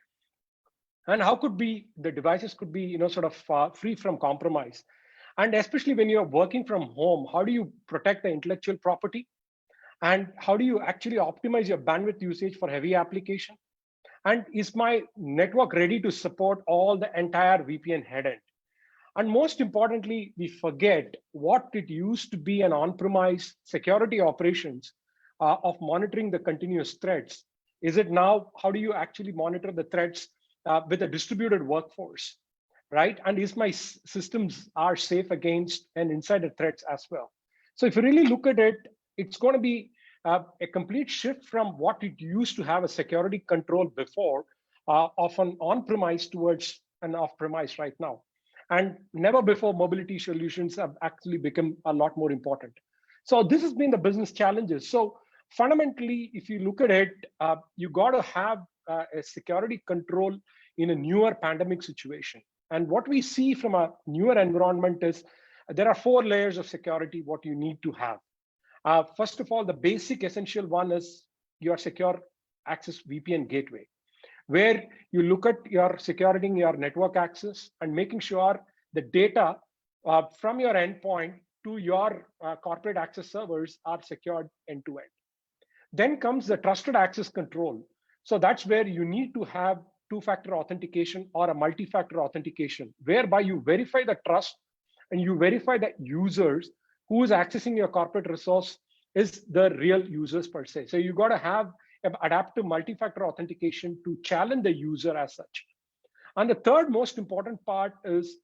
And how could be the devices could be free from compromise? And especially when you're working from home, how do you protect the intellectual property? And how do you actually optimize your bandwidth usage for heavy application? And is my network ready to support all the entire VPN headend? And most importantly, we forget what it used to be an on-premise security operations of monitoring the continuous threats. Is it now, how do you actually monitor the threats with a distributed workforce, right? And is my systems are safe against and insider threats as well? So if you really look at it, it's going to be a complete shift from what it used to have a security control before, of an on-premise towards an off-premise right now. And never before mobility solutions have actually become a lot more important. So this has been the business challenges. So fundamentally, if you look at it, you got to have a security control in a newer pandemic situation. And what we see from a newer environment is there are 4 layers of security what you need to have. First of all, the basic essential one is your secure access VPN gateway, where you look at your securing your network access and making sure the data from your endpoint to your corporate access servers are secured end to end. Then comes the trusted access control. So that's where you need to have 2-factor authentication or a multi-factor authentication, whereby you verify the trust and you verify that users who is accessing your corporate resource is the real users per se. So you got to have adaptive multi-factor authentication to challenge the user as such. And the third most important part is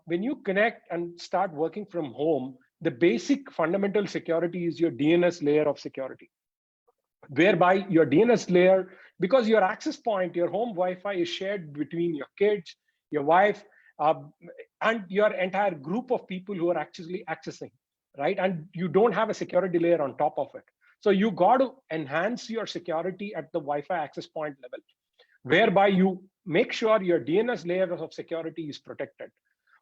when you connect and start working from home, the basic fundamental security is your DNS layer of security, whereby your DNS layer, because your access point, your home Wi-Fi is shared between your kids, your wife, and your entire group of people who are actually accessing, right? And you don't have a security layer on top of it. So you got to enhance your security at the Wi-Fi access point level, whereby you make sure your DNS layer of security is protected,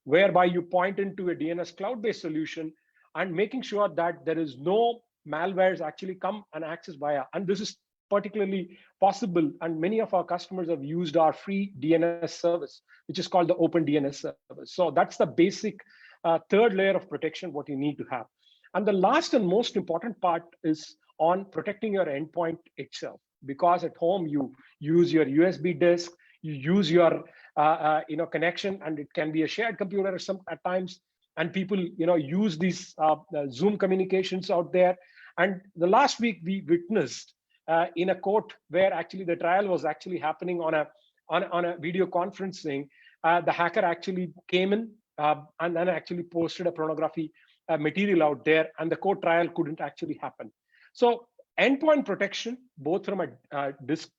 whereby you point into a DNS cloud-based solution and making sure that there is no malwares actually come and access via. And this is particularly possible, and many of our customers have used our free DNS service, which is called the Open DNS service. So that's the basic third layer of protection what you need to have. And the last and most important part is on protecting your endpoint itself, because at home you use your USB disk, you use your connection, and it can be a shared computer at times, and people use these Zoom communications out there. And the last week we witnessed in a court where actually the trial was actually happening on a video conferencing, the hacker actually came in and then actually posted a pornography material out there, and the court trial couldn't actually happen. So endpoint protection, both from a disk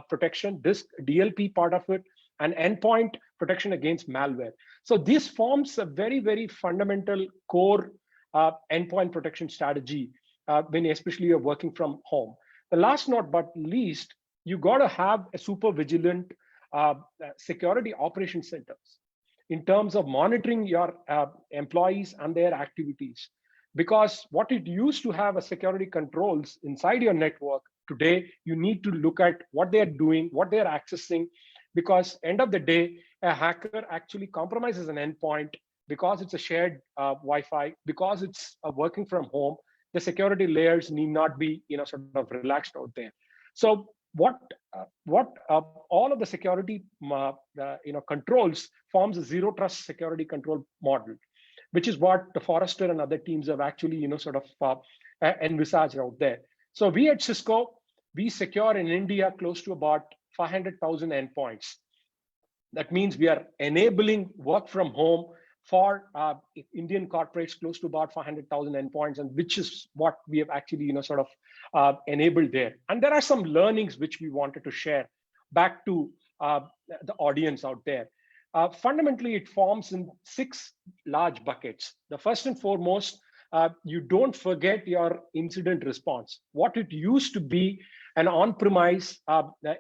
protection, disk DLP part of it, and endpoint protection against malware. So this forms a very, very fundamental core endpoint protection strategy when especially you're working from home. The last not but least, you got to have a super vigilant security operation centers in terms of monitoring your employees and their activities. Because what it used to have a security controls inside your network, today you need to look at what they're doing, what they're accessing, because end of the day, a hacker actually compromises an endpoint because it's a shared Wi-Fi, because it's working from home. The security layers need not be sort of relaxed out there. So what all of the security controls forms a zero trust security control model, which is what the Forrester and other teams have actually envisaged out there. So we at Cisco, we secure in India close to about 500,000 endpoints. That means we are enabling work from home for Indian corporates close to about 500,000 endpoints, and which is what we have actually enabled there. And there are some learnings which we wanted to share back to the audience out there. Fundamentally, it forms in 6 large buckets. The first and foremost, you don't forget your incident response. What it used to be an on-premise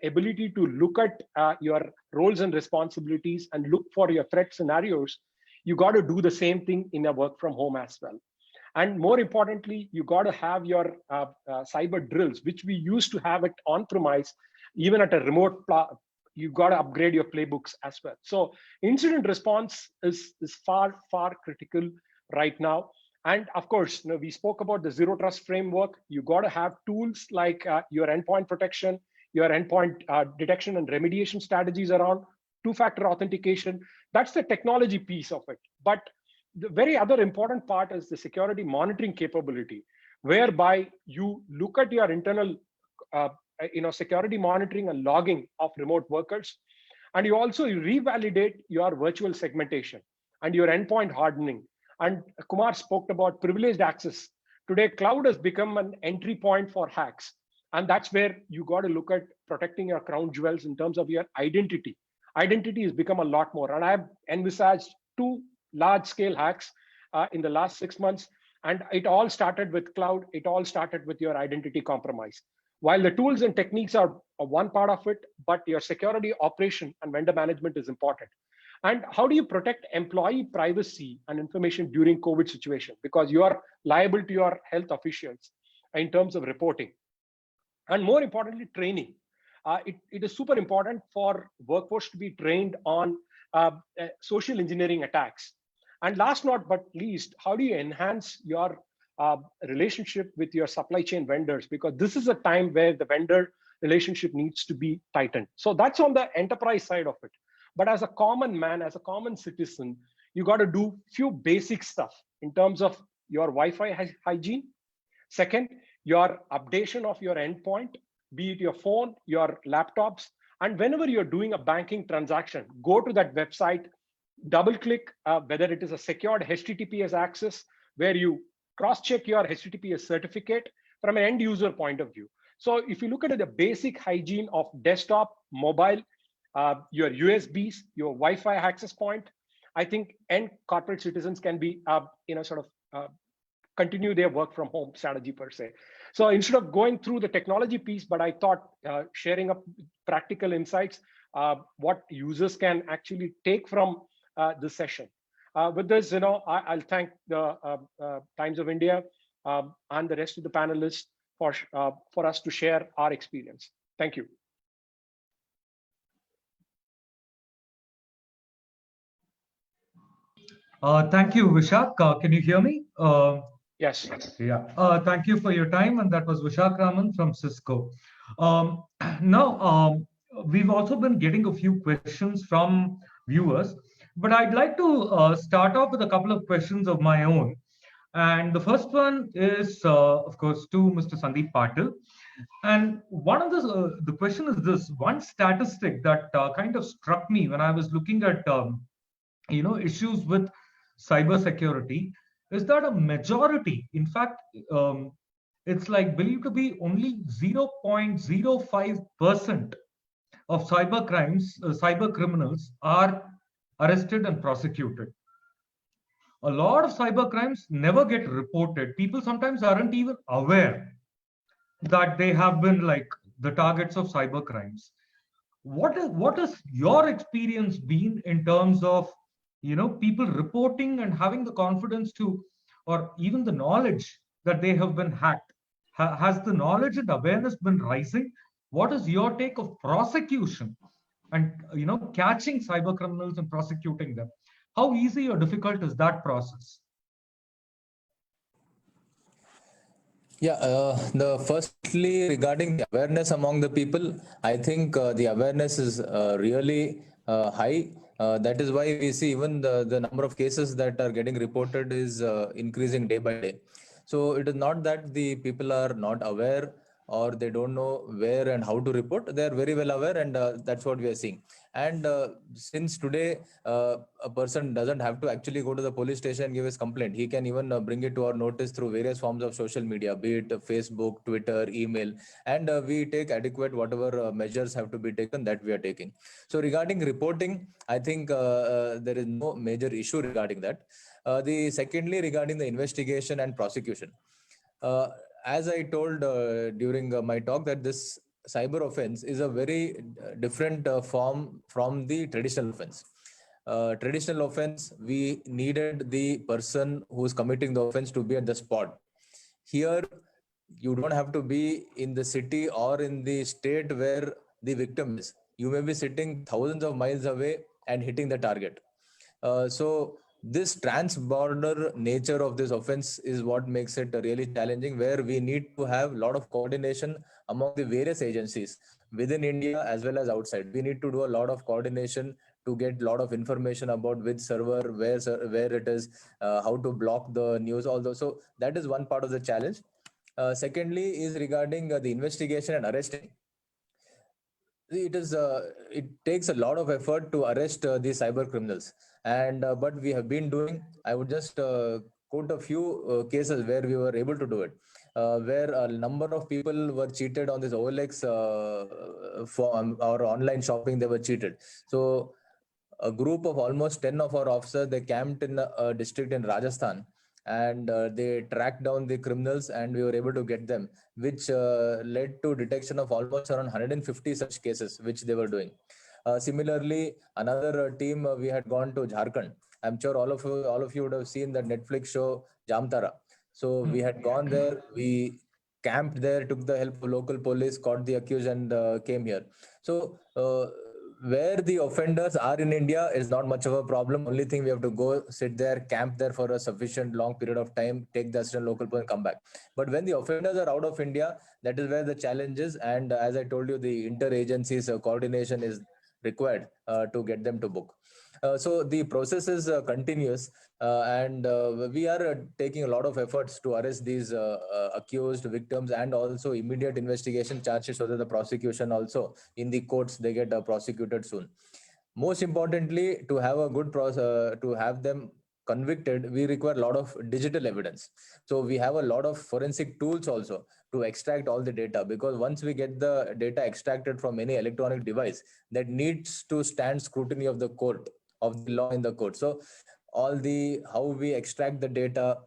ability to look at your roles and responsibilities and look for your threat scenarios, you got to do the same thing in a work from home as well. And more importantly, you got to have your cyber drills, which we used to have it on-premise, even at a remote you got to upgrade your playbooks as well. So incident response is far, far critical right now. And of course, we spoke about the zero trust framework. You got to have tools like your endpoint protection, your endpoint detection and remediation strategies around 2-factor authentication. That's the technology piece of it. But the very other important part is the security monitoring capability, whereby you look at your internal security monitoring and logging of remote workers. And you also revalidate your virtual segmentation and your endpoint hardening. And Kumar spoke about privileged access Today, cloud has become an entry point for hacks. And that's where you got to look at protecting your crown jewels in terms of your identity. Identity has become a lot more. And I've envisaged 2 large scale hacks in the last 6 months. And it all started with cloud. It all started with your identity compromise. While the tools and techniques are one part of it, but your security operation and vendor management is important. And how do you protect employee privacy and information during COVID situation? Because you are liable to your health officials in terms of reporting. And more importantly, training. It is super important for workforce to be trained on social engineering attacks. And last not but least, how do you enhance your relationship with your supply chain vendors? Because this is a time where the vendor relationship needs to be tightened. So that's on the enterprise side of it. But as a common man, as a common citizen, you got to do few basic stuff in terms of your Wi-Fi hygiene. Second, your updation of your endpoint, be it your phone, your laptops. And whenever you're doing a banking transaction, go to that website, double click whether it is a secured HTTPS access, where you cross-check your HTTPS certificate from an end user point of view. So if you look at the basic hygiene of desktop, mobile, your USBs, your Wi-Fi access point, I think end corporate citizens can be, continue their work from home strategy per se. So instead of going through the technology piece, but I thought sharing up practical insights, what users can actually take from this session. With this, I'll thank the Times of India and the rest of the panelists for us to share our experience. Thank you. Thank you, Vishak. Can you hear me? Yes. Yeah. Thank you for your time. And that was Vishak Raman from Cisco. We've also been getting a few questions from viewers, but I'd like to start off with a couple of questions of my own. And the first one is, of course, to Mr. Sandeep Patil. And one of the question is this: one statistic that kind of struck me when I was looking at issues with cybersecurity is that a majority, in fact, it's like believed to be only 0.05% of cyber crimes, cyber criminals are arrested and prosecuted. A lot of cyber crimes never get reported. People sometimes aren't even aware that they have been like the targets of cyber crimes. What has your experience been in terms of people reporting and having the confidence to, or even the knowledge that they have been hacked? Has the knowledge and awareness been rising? What is your take of prosecution and catching cyber criminals and prosecuting them? How easy or difficult is that process? Yeah, the firstly regarding the awareness among the people, I think the awareness is really high. That is why we see even the number of cases that are getting reported is increasing day by day. So it is not that the people are not aware or they don't know where and how to report. They are very well aware, and that's what we are seeing. And since today a person doesn't have to actually go to the police station and give his complaint, he can even bring it to our notice through various forms of social media, be it Facebook, Twitter, email, and we take adequate whatever measures have to be taken, that we are taking. So regarding reporting, I think there is no major issue regarding that. The secondly, regarding the investigation and prosecution, as I told during my talk, that this cyber offense is a very different form from the traditional offense. Traditional offense, we needed the person who is committing the offense to be at the spot. Here, you don't have to be in the city or in the state where the victim is. You may be sitting thousands of miles away and hitting the target. So this trans-border nature of this offense is what makes it really challenging, where we need to have a lot of coordination among the various agencies within India as well as outside. We need to do a lot of coordination to get a lot of information about which server, where it is, how to block the news, although. So that is one part of the challenge. Secondly is regarding the investigation and arresting. It takes a lot of effort to arrest these cyber criminals, and but we have been doing. I would just quote a few cases where we were able to do it, where a number of people were cheated on this OLX or online shopping. They were cheated. So a group of almost 10 of our officers, they camped in a district in Rajasthan, and they tracked down the criminals, and we were able to get them, which led to detection of almost around 150 such cases which they were doing. Similarly, another team, we had gone to Jharkhand. I'm sure all of you would have seen the Netflix show Jamtara. So we had gone there, we camped there, took the help of local police, caught the accused, and came here. So where the offenders are in India is not much of a problem. Only thing, we have to go sit there, camp there for a sufficient long period of time, take the assistant local police and come back. But when the offenders are out of India, that is where the challenge is. And as I told you, the interagencies coordination is required to get them to book. So the process is continuous, and we are taking a lot of efforts to arrest these accused victims, and also immediate investigation charges, so that the prosecution also in the courts, they get prosecuted soon. Most importantly, to have a good process, to have them convicted, we require a lot of digital evidence. So we have a lot of forensic tools also to extract all the data, because once we get the data extracted from any electronic device, that needs to stand scrutiny of the court, of the law in the court. So all the, how we extract the data,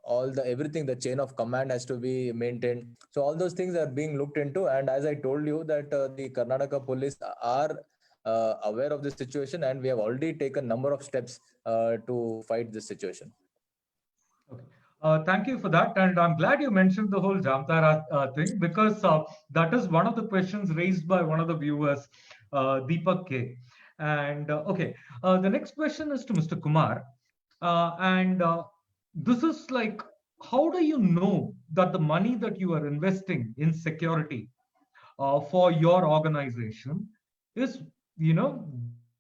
all the everything, the chain of command has to be maintained. So all those things are being looked into. And as I told you, that the Karnataka police are aware of the situation, and we have already taken a number of steps to fight this situation. Okay. Thank you for that. And I'm glad you mentioned the whole Jamtara thing, because that is one of the questions raised by one of the viewers, Deepak K. And okay, the next question is to Mr. Kumar. And this is like, how do you know that the money that you are investing in security for your organization is,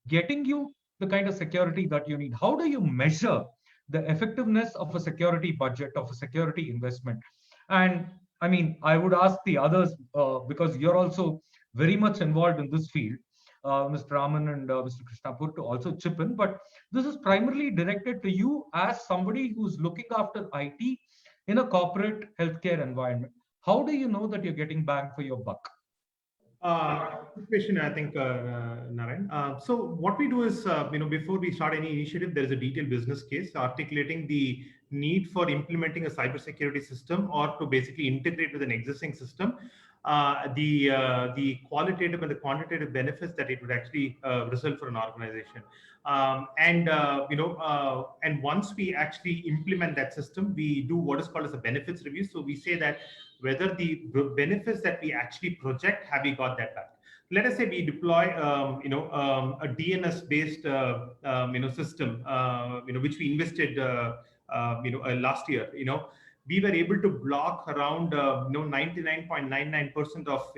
getting you the kind of security that you need? How do you measure the effectiveness of a security budget, of a security investment? And I mean, I would ask the others, because you're also very much involved in this field, Mr. Raman and Mr. Krishnapur, to also chip in. But this is primarily directed to you as somebody who's looking after IT in a corporate healthcare environment. How do you know that you're getting bang for your buck? Good question, I think, Narayan. So what we do is, before we start any initiative, there is a detailed business case articulating the need for implementing a cybersecurity system, or to basically integrate with an existing system, the qualitative and the quantitative benefits that it would actually result for an organization. And once we actually implement that system, we do what is called as a benefits review. So we say that whether the benefits that we actually project, have we got that back? Let us say we deploy, a DNS-based, system, which we invested, last year. We were able to block around, 99.99% of,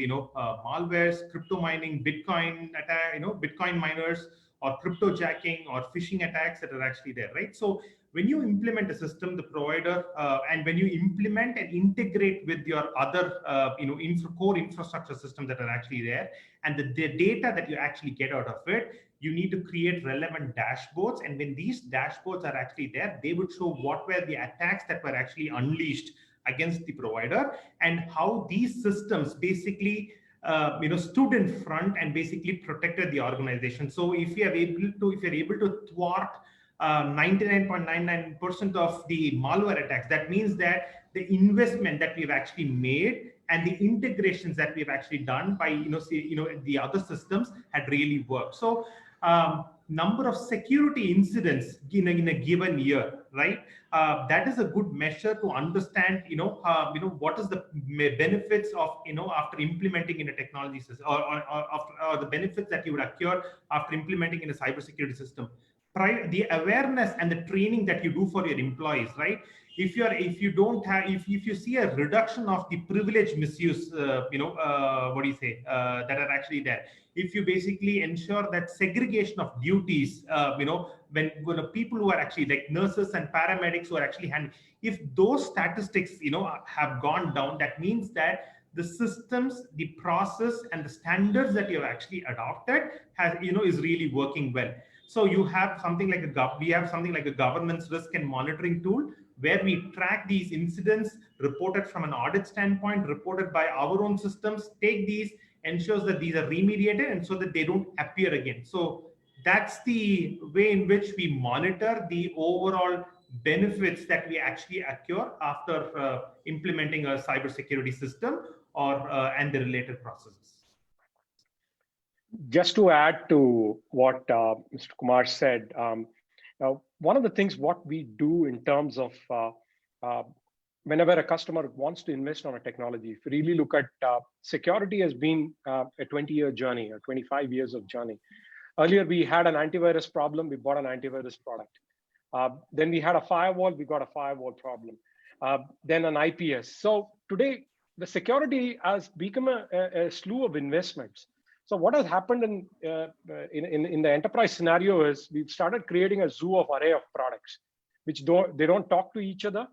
malwares, crypto mining, Bitcoin attack, Bitcoin miners, or crypto jacking, or phishing attacks that are actually there, right? So when you implement a system, the provider, and when you implement and integrate with your other, core infrastructure systems that are actually there, and the data that you actually get out of it, you need to create relevant dashboards. And when these dashboards are actually there, they would show what were the attacks that were actually unleashed against the provider, and how these systems basically stood in front and basically protected the organization. So if you're able to thwart 99.99% of the malware attacks, that means that the investment that we've actually made and the integrations that we've actually done by the other systems had really worked. So number of security incidents in a given year, right? That is a good measure to understand, what is the benefits of, after implementing in a technology system, or the benefits that you would occur after implementing in a cybersecurity system. The awareness and the training that you do for your employees, right? If you see a reduction of the privilege misuse, that are actually there. If you basically ensure that segregation of duties, when people who are actually like nurses and paramedics who are actually handling, if those statistics, have gone down, that means that the systems, the process, and the standards that you have actually adopted is really working well. So you have something like we have something like a governance risk and monitoring tool, where we track these incidents reported from an audit standpoint, reported by our own systems, take these, ensures that these are remediated and so that they don't appear again. So that's the way in which we monitor the overall benefits that we actually accrue after implementing a cybersecurity system or and the related processes. Just to add to what Mr. Kumar said, one of the things what we do in terms of whenever a customer wants to invest on a technology, if you really look at security has been a 20-year journey or 25 years of journey. Earlier, we had an antivirus problem, we bought an antivirus product. Then we had a firewall, we got a firewall problem. Then an IPS. So today, the security has become a slew of investments. So what has happened in the enterprise scenario is we've started creating a zoo of array of products, which they don't talk to each other.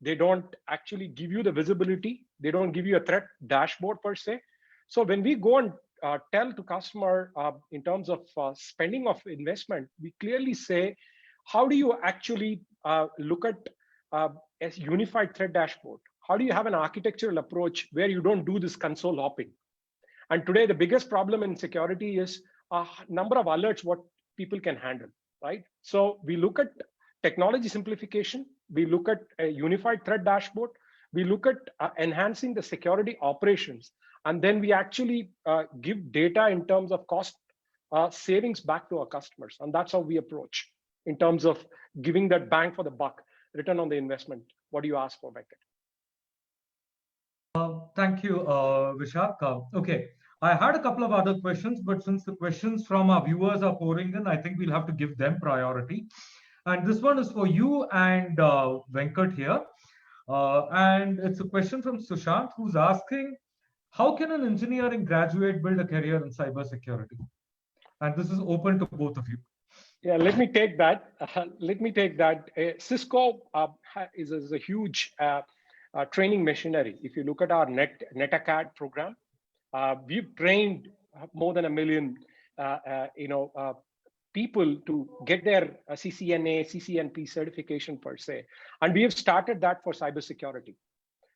They don't actually give you the visibility. They don't give you a threat dashboard per se. So when we go and tell to customer in terms of spending of investment, we clearly say, how do you actually look at a unified threat dashboard? How do you have an architectural approach where you don't do this console hopping? And today, the biggest problem in security is a number of alerts what people can handle, right? So we look at technology simplification. We look at a unified threat dashboard. We look at enhancing the security operations. And then we actually give data in terms of cost savings back to our customers. And that's how we approach in terms of giving that bang for the buck, return on the investment. What do you ask for, Venkat? Thank you, Vishak. Okay, I had a couple of other questions, but since the questions from our viewers are pouring in, I think we'll have to give them priority. And this one is for you and Venkat here. And it's a question from Sushant, who's asking, how can an engineering graduate build a career in cybersecurity? And this is open to both of you. Yeah, let me take that. Cisco is a huge training machinery. If you look at our NetAcad program, we've trained more than 1 million, people to get their CCNA, CCNP certification per se, and we have started that for cybersecurity.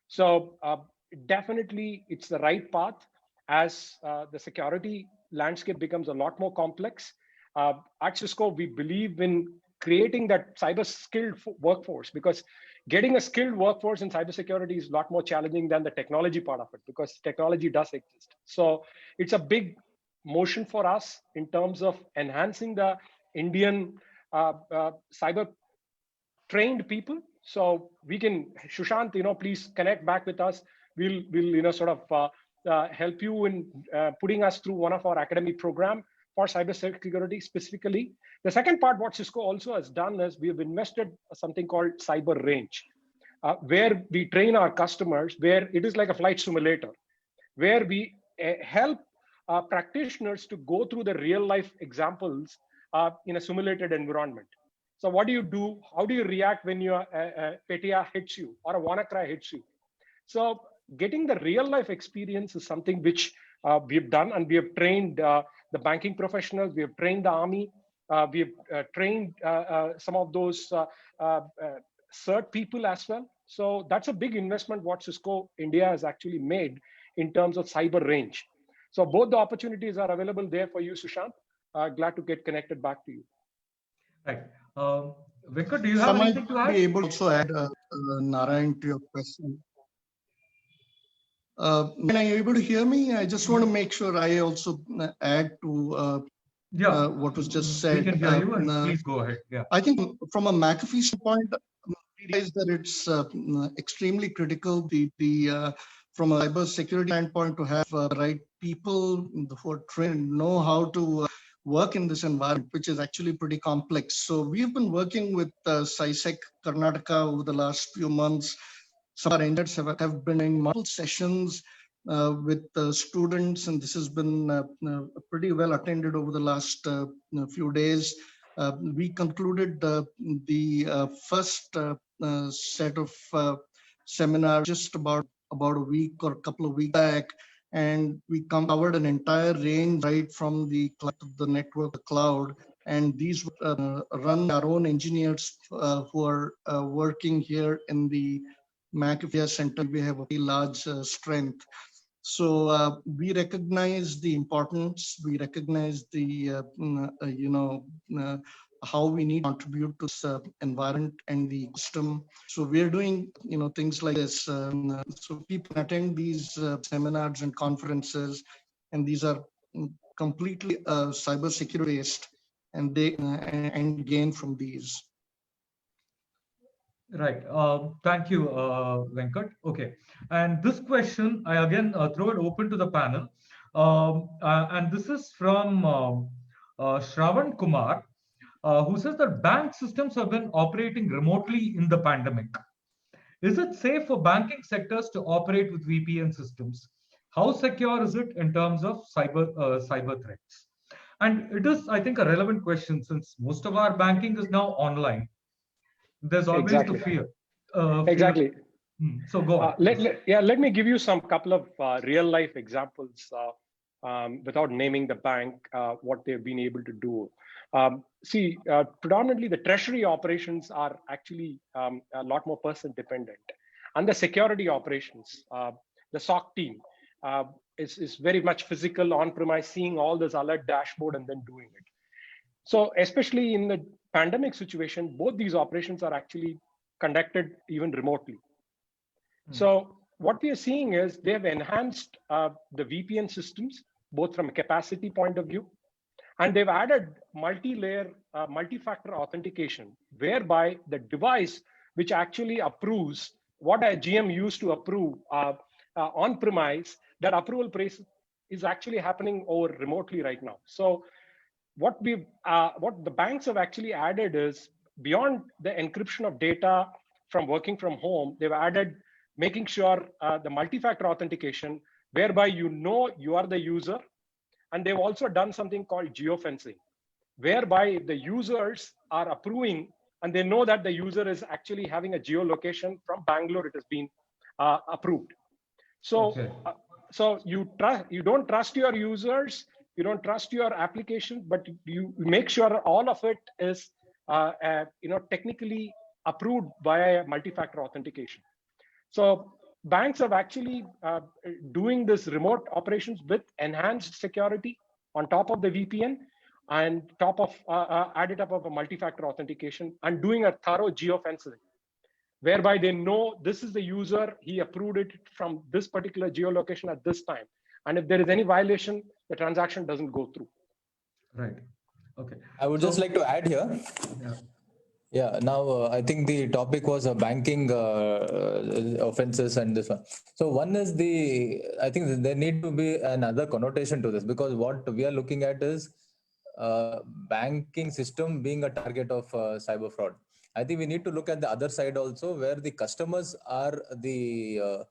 So definitely, it's the right path as the security landscape becomes a lot more complex. At Cisco, we believe in creating that cyber skilled workforce, because getting a skilled workforce in cybersecurity is a lot more challenging than the technology part of it, because technology does exist. So it's a big motion for us in terms of enhancing the Indian cyber trained people. So we can, Sushant, please connect back with us. We'll sort of help you in putting us through one of our academic program for cybersecurity specifically. The second part, what Cisco also has done is we have invested something called Cyber Range, where we train our customers, where it is like a flight simulator, where we help practitioners to go through the real life examples in a simulated environment. So what do you do? How do you react when your Petya hits you or a WannaCry hits you? So getting the real life experience is something which we have done, and we have trained the banking professionals, we have trained the army, we have trained some of those cert people as well. So that's a big investment what Cisco India has actually made in terms of cyber range. So both the opportunities are available there for you, Sushant. Glad to get connected back to you. Right. Venkat, do you have anything to add? Be able to also add Narayan to your question. When are you able to hear me? I just want to make sure I also add to what was just said. We can hear you, and please go ahead. Yeah. I think from a McAfee standpoint, we realize that it's extremely critical from a cyber security standpoint to have the right people who are trained, know how to work in this environment, which is actually pretty complex. So we've been working with CISEC Karnataka over the last few months. Some of our engineers have been in multiple sessions with students, and this has been pretty well attended over the last few days. We concluded the first set of seminar just about a week or a couple of weeks back, and we covered an entire range right from the network, the cloud, and these run our own engineers who are working here in the McAfee Center. We have a very large strength. So we recognize the importance. We recognize the how we need to contribute to this environment and the ecosystem. So we're doing things like this. So people attend these seminars and conferences, and these are completely cybersecurity based, and they and gain from these. Right. Thank you, Venkat. Okay. And this question, I again throw it open to the panel. And this is from Shravan Kumar, who says that bank systems have been operating remotely in the pandemic. Is it safe for banking sectors to operate with VPN systems? How secure is it in terms of cyber threats? And it is, I think, a relevant question since most of our banking is now online. There's always Exactly. the fear. Exactly. So go on. Let me give you some couple of real life examples without naming the bank, what they've been able to do. Predominantly the treasury operations are actually a lot more person dependent, and the security operations, the SOC team is very much physical on-premise, seeing all this alert dashboard and then doing it. So especially in the pandemic situation, both these operations are actually conducted even remotely. So what we are seeing is they have enhanced the VPN systems, both from a capacity point of view, and they've added multi-layer, multi-factor authentication, whereby the device which actually approves what a GM used to approve on-premise, that approval process is actually happening over remotely right now. So what the banks have actually added is, beyond the encryption of data from working from home, they've added making sure the multi-factor authentication, whereby you are the user. And they've also done something called geofencing, whereby the users are approving and they know that the user is actually having a geolocation from Bangalore, it has been approved. So, Okay. So you don't trust your users, you don't trust your application, but you make sure all of it is technically approved via multi-factor authentication. So banks have actually doing this remote operations with enhanced security on top of the VPN and top of added up of a multi-factor authentication, and doing a thorough geofencing, whereby they know this is the user, he approved it from this particular geolocation at this time. And if there is any violation, the transaction doesn't go through. Right. Okay. I would just like to add here. Yeah, now I think the topic was banking offenses and this one. So one is I think there need to be another connotation to this, because what we are looking at is banking system being a target of cyber fraud. I think we need to look at the other side also, where the customers are the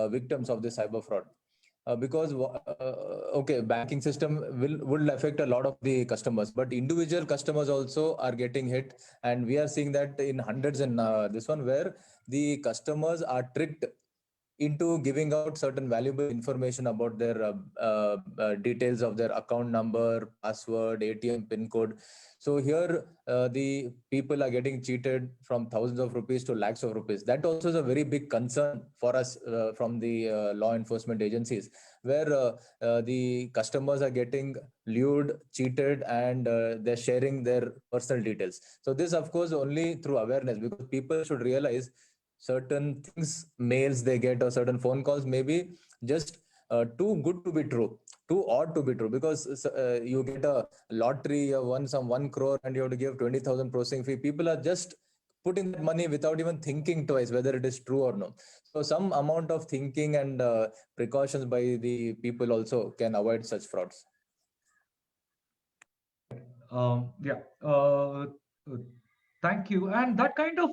victims of the cyber fraud. Because banking system will affect a lot of the customers, but individual customers also are getting hit, and we are seeing that in hundreds in this one, where the customers are tricked into giving out certain valuable information about their details of their account number, password, ATM pin code. So here the people are getting cheated from thousands of rupees to lakhs of rupees. That also is a very big concern for us from the law enforcement agencies, where the customers are getting lured, cheated, and they're sharing their personal details. So this, of course, only through awareness, because people should realize certain things, mails they get or certain phone calls may be just too good to be true, too odd to be true, because you get a lottery, you won some 1 crore and you have to give 20,000 processing fee. People are just putting that money without even thinking twice whether it is true or not. So some amount of thinking and precautions by the people also can avoid such frauds. Thank you. And that kind of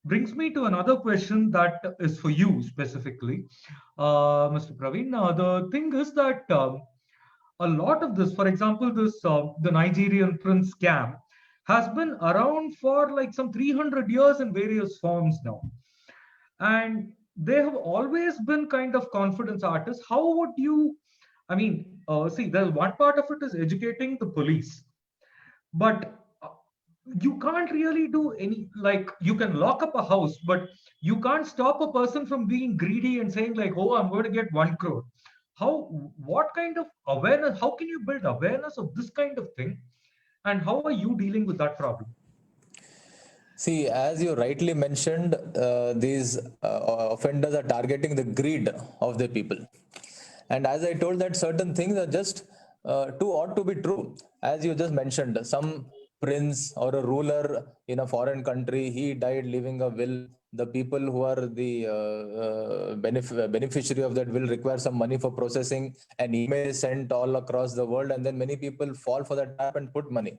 brings me to another question that is for you specifically, Mr. Praveen. The thing is that a lot of this, for example, the Nigerian prince scam has been around for like some 300 years in various forms now. And they have always been kind of confidence artists. How would you, there's one part of it is educating the police. but you can't really do any, like, you can lock up a house, but you can't stop a person from being greedy and saying like, oh, I'm going to get 1 crore. How, what kind of awareness, how can you build awareness of this kind of thing, and how are you dealing with that problem? See, as you rightly mentioned, these offenders are targeting the greed of the people. And as I told, that certain things are just too odd to be true. As you just mentioned, some prince or a ruler in a foreign country, he died leaving a will. The people who are the beneficiary of that will require some money for processing. An email is sent all across the world, and then many people fall for that trap and put money.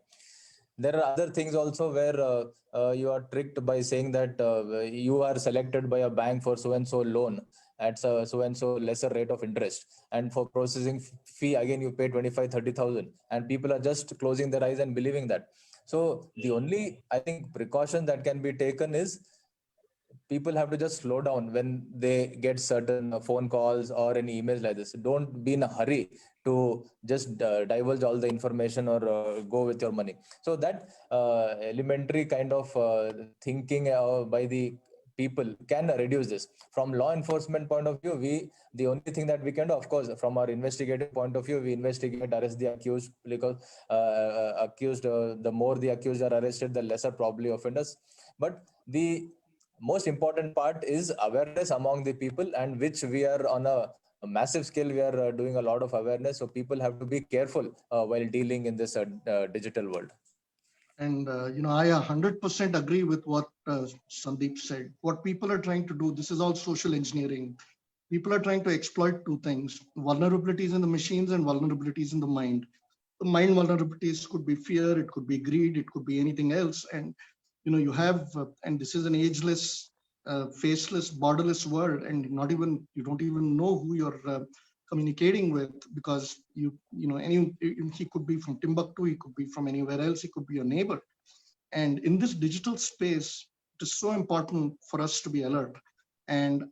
There are other things also where you are tricked by saying that you are selected by a bank for so and so loan at so and so lesser rate of interest, and for processing fee again you pay 25-30,000, and people are just closing their eyes and believing that. So the only, I think, precaution that can be taken is people have to just slow down when they get certain phone calls or any emails like this. Don't be in a hurry to just divulge all the information or go with your money. So that elementary kind of thinking by the people can reduce this. From law enforcement point of view, the only thing that we can do, of course, from our investigative point of view, we investigate, arrest the accused, because the more the accused are arrested, the lesser probably offenders. But the most important part is awareness among the people, and which we are on a massive scale. We are doing a lot of awareness, so people have to be careful while dealing in this digital world. And I 100% agree with what Sandeep said. What people are trying to do, this is all social engineering. People are trying to exploit two things: vulnerabilities in the machines and vulnerabilities in the mind. The mind vulnerabilities could be fear, it could be greed, it could be anything else. And you have, and this is an ageless, faceless, borderless world, and you don't even know who you're communicating with, because he could be from Timbuktu, he could be from anywhere else, he could be your neighbor. And in this digital space, it is so important for us to be alert. And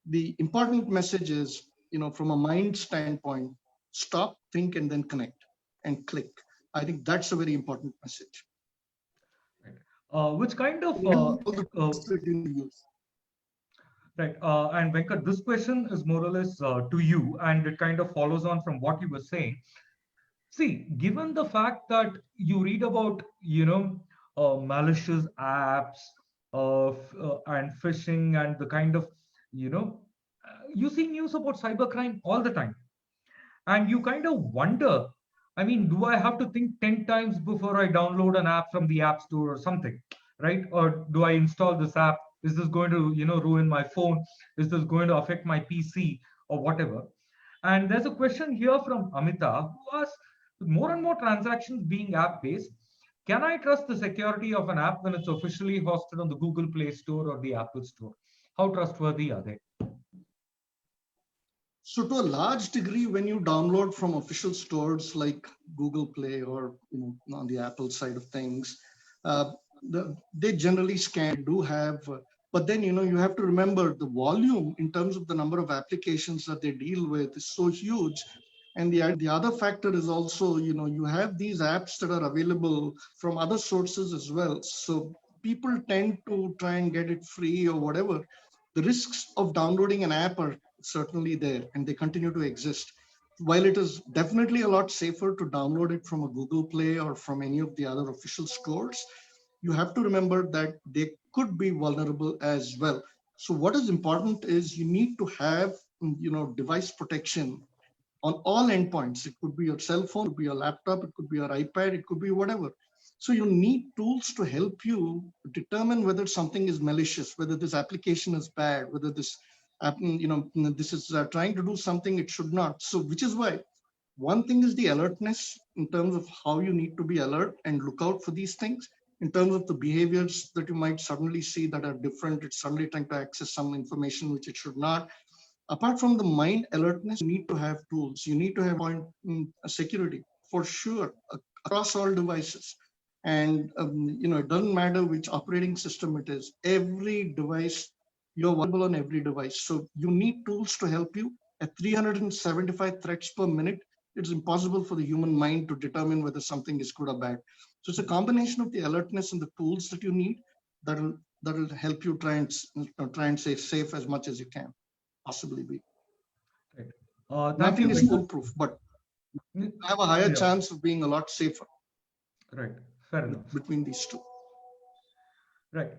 the important message is, from a mind standpoint, stop, think, and then connect and click. I think that's a very important message. Which kind of right, and Venkat, this question is more or less to you, and it kind of follows on from what you were saying. See, given the fact that you read about, malicious apps and phishing and the kind of, you see news about cybercrime all the time. And you kind of wonder, I mean, do I have to think 10 times before I download an app from the App Store or something, right? Or do I install this app? Is this going to, ruin my phone? Is this going to affect my PC or whatever? And there's a question here from Amita, who asks, with more and more transactions being app-based, can I trust the security of an app when it's officially hosted on the Google Play Store or the Apple Store? How trustworthy are they? So to a large degree, when you download from official stores like Google Play or on the Apple side of things, they generally scan, do have, but then you have to remember the volume in terms of the number of applications that they deal with is so huge. And the other factor is also, you have these apps that are available from other sources as well. So people tend to try and get it free or whatever. The risks of downloading an app are certainly there, and they continue to exist. While it is definitely a lot safer to download it from a Google Play or from any of the other official stores, you have to remember that they could be vulnerable as well. So what is important is you need to have, device protection on all endpoints. It could be your cell phone, it could be your laptop, it could be your iPad, it could be whatever. So you need tools to help you determine whether something is malicious, whether this application is bad, whether this this is trying to do something it should not. So which is why one thing is the alertness in terms of how you need to be alert and look out for these things. In terms of the behaviors that you might suddenly see that are different, it's suddenly trying to access some information which it should not. Apart from the mind alertness, you need to have tools. You need to have security for sure across all devices. And it doesn't matter which operating system it is. Every device, you're vulnerable on every device. So you need tools to help you. At 375 threats per minute, it's impossible for the human mind to determine whether something is good or bad. So it's a combination of the alertness and the tools that you need that'll help you try and stay safe as much as you can possibly be. Right. Thank Nothing you, is Venkat. foolproof, but I have a higher Yeah. chance of being a lot safer. Right. Fair enough. Between these two. Right.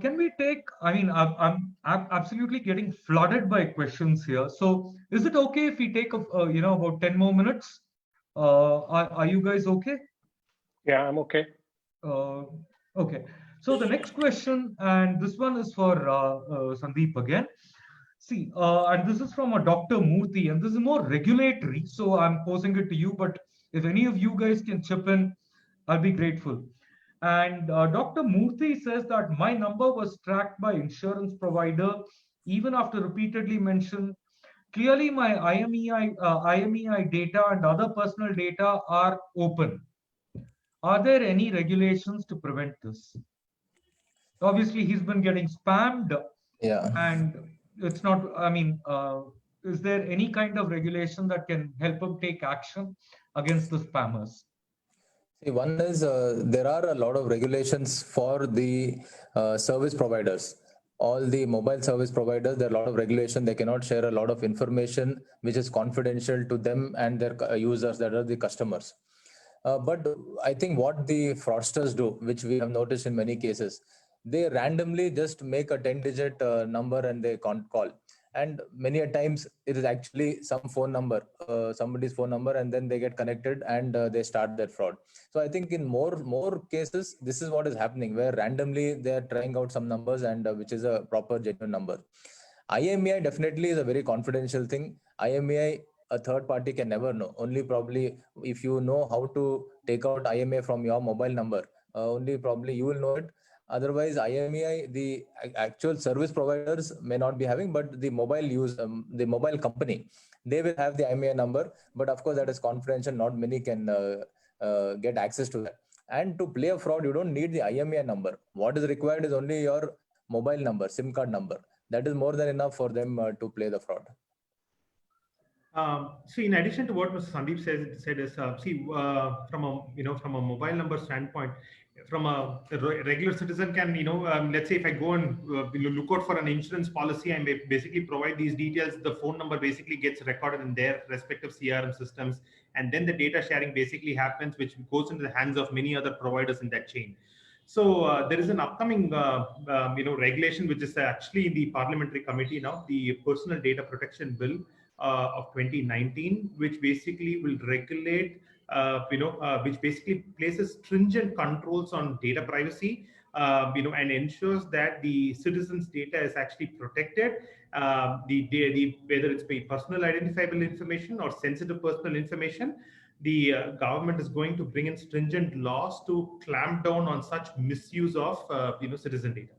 Can we take, I mean, I'm absolutely getting flooded by questions here. So is it okay if we take, about 10 more minutes? Are you guys okay? Yeah, I'm okay. Okay. So the next question, and this one is for Sandeep again. See, and this is from a Dr. Murthy, and this is more regulatory. So I'm posing it to you, but if any of you guys can chip in, I'll be grateful. And Dr. Murthy says that my number was tracked by insurance provider even after repeatedly mentioned. Clearly, my IMEI data and other personal data are open. Are there any regulations to prevent this? Obviously, he's been getting spammed, Yeah. and it's not, I mean, is there any kind of regulation that can help him take action against the spammers? See, one is there are a lot of regulations for the service providers. All the mobile service providers, there are a lot of regulation. They cannot share a lot of information which is confidential to them and their users, that are the customers. But I think what the fraudsters do, which we have noticed in many cases, they randomly just make a 10-digit number and they can't call. And many a times it is actually some phone number, somebody's phone number, and then they get connected and they start their fraud. So I think in more cases, this is what is happening, where randomly they are trying out some numbers and which is a proper genuine number. IMEI definitely is a very confidential thing. IMEI, a third party can never know. Only probably if you know how to take out IMEI from your mobile number, only probably you will know it. Otherwise, IMEI, the actual service providers may not be having, but the the mobile company, they will have the IMEI number. But of course, that is confidential. Not many can get access to that. And to play a fraud, you don't need the IMEI number. What is required is only your mobile number, SIM card number. That is more than enough for them to play the fraud. So in addition to what Mr. Sandeep said is, from a mobile number standpoint, from a regular citizen can, let's say if I go and look out for an insurance policy and basically provide these details, the phone number basically gets recorded in their respective CRM systems, and then the data sharing basically happens, which goes into the hands of many other providers in that chain. So there is an upcoming, regulation which is actually in the parliamentary committee now, the Personal Data Protection Bill of 2019, which basically will regulate, which basically places stringent controls on data privacy, and ensures that the citizens' data is actually protected. Whether it's personal identifiable information or sensitive personal information, the government is going to bring in stringent laws to clamp down on such misuse of citizen data.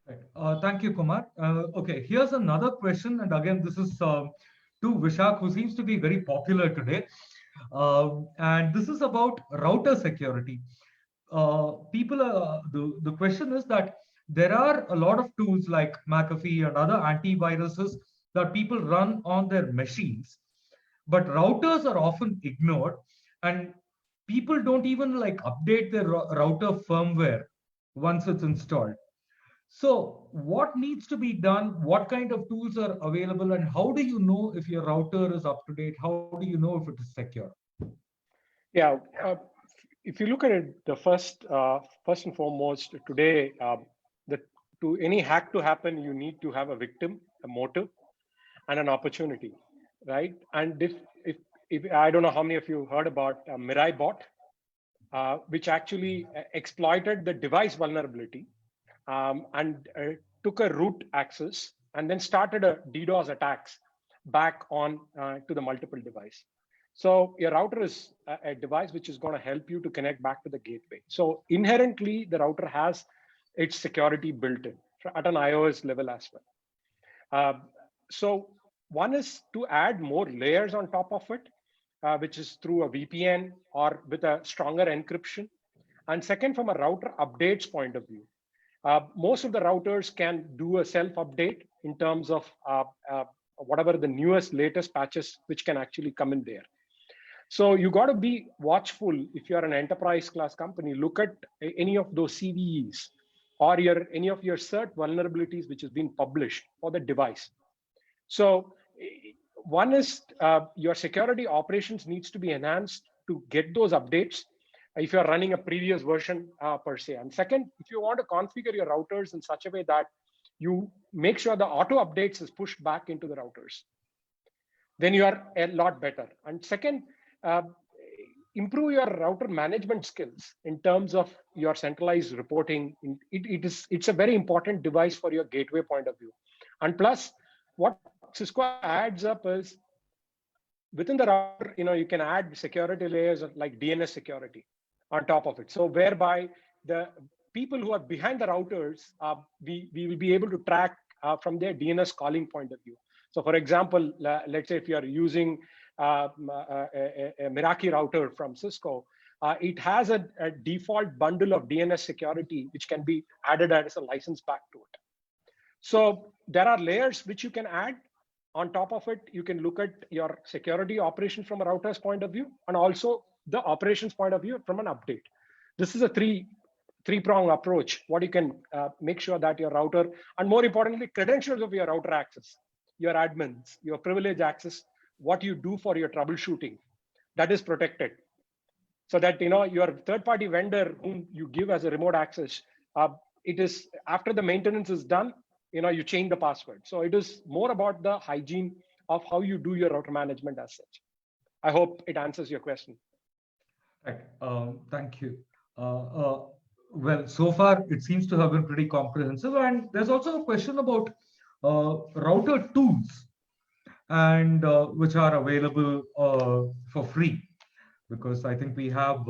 Right. Thank you, Kumar. Okay, here's another question, and again, this is to Vishak, who seems to be very popular today. And this is about router security. The question is that there are a lot of tools like McAfee and other antiviruses that people run on their machines, but routers are often ignored, and people don't even update their router firmware once it's installed. So what needs to be done? What kind of tools are available, and how do you know if your router is up to date? How do you know if it is secure? Yeah, if you look at it, the first and foremost today, to any hack to happen, you need to have a victim, a motive, and an opportunity, right? And if I don't know how many of you heard about Mirai bot, which actually exploited the device vulnerability. And took a root access and then started a DDoS attacks back on to the multiple device. So your router is a device which is going to help you to connect back to the gateway. So inherently, the router has its security built in at an iOS level as well. So one is to add more layers on top of it, which is through a VPN or with a stronger encryption. And second, from a router updates point of view, most of the routers can do a self-update in terms of whatever the newest, latest patches which can actually come in there. So you got to be watchful. If you're an enterprise class company, look at any of those CVEs or any of your cert vulnerabilities which has been published for the device. So one is your security operations needs to be enhanced to get those updates if you're running a previous version per se. And second, if you want to configure your routers in such a way that you make sure the auto updates is pushed back into the routers, then you are a lot better. And second, improve your router management skills in terms of your centralized reporting. It's a very important device for your gateway point of view. And plus, what Cisco adds up is within the router, you can add security layers like DNS security on top of it. So whereby the people who are behind the routers, we will be able to track from their DNS calling point of view. So for example, let's say if you are using a Meraki router from Cisco, it has a default bundle of DNS security, which can be added as a license back to it. So there are layers which you can add. On top of it, you can look at your security operations from a router's point of view, and also the operations point of view from an update. This is a three-prong approach. What you can make sure that your router, and more importantly, credentials of your router access, your admins, your privilege access, what you do for your troubleshooting, that is protected. So that your third-party vendor whom you give as a remote access, it is after the maintenance is done, you change the password. So it is more about the hygiene of how you do your router management as such. I hope it answers your question. Right. Thank you. Well, so far it seems to have been pretty comprehensive, and there's also a question about router tools, and which are available for free, because I think we have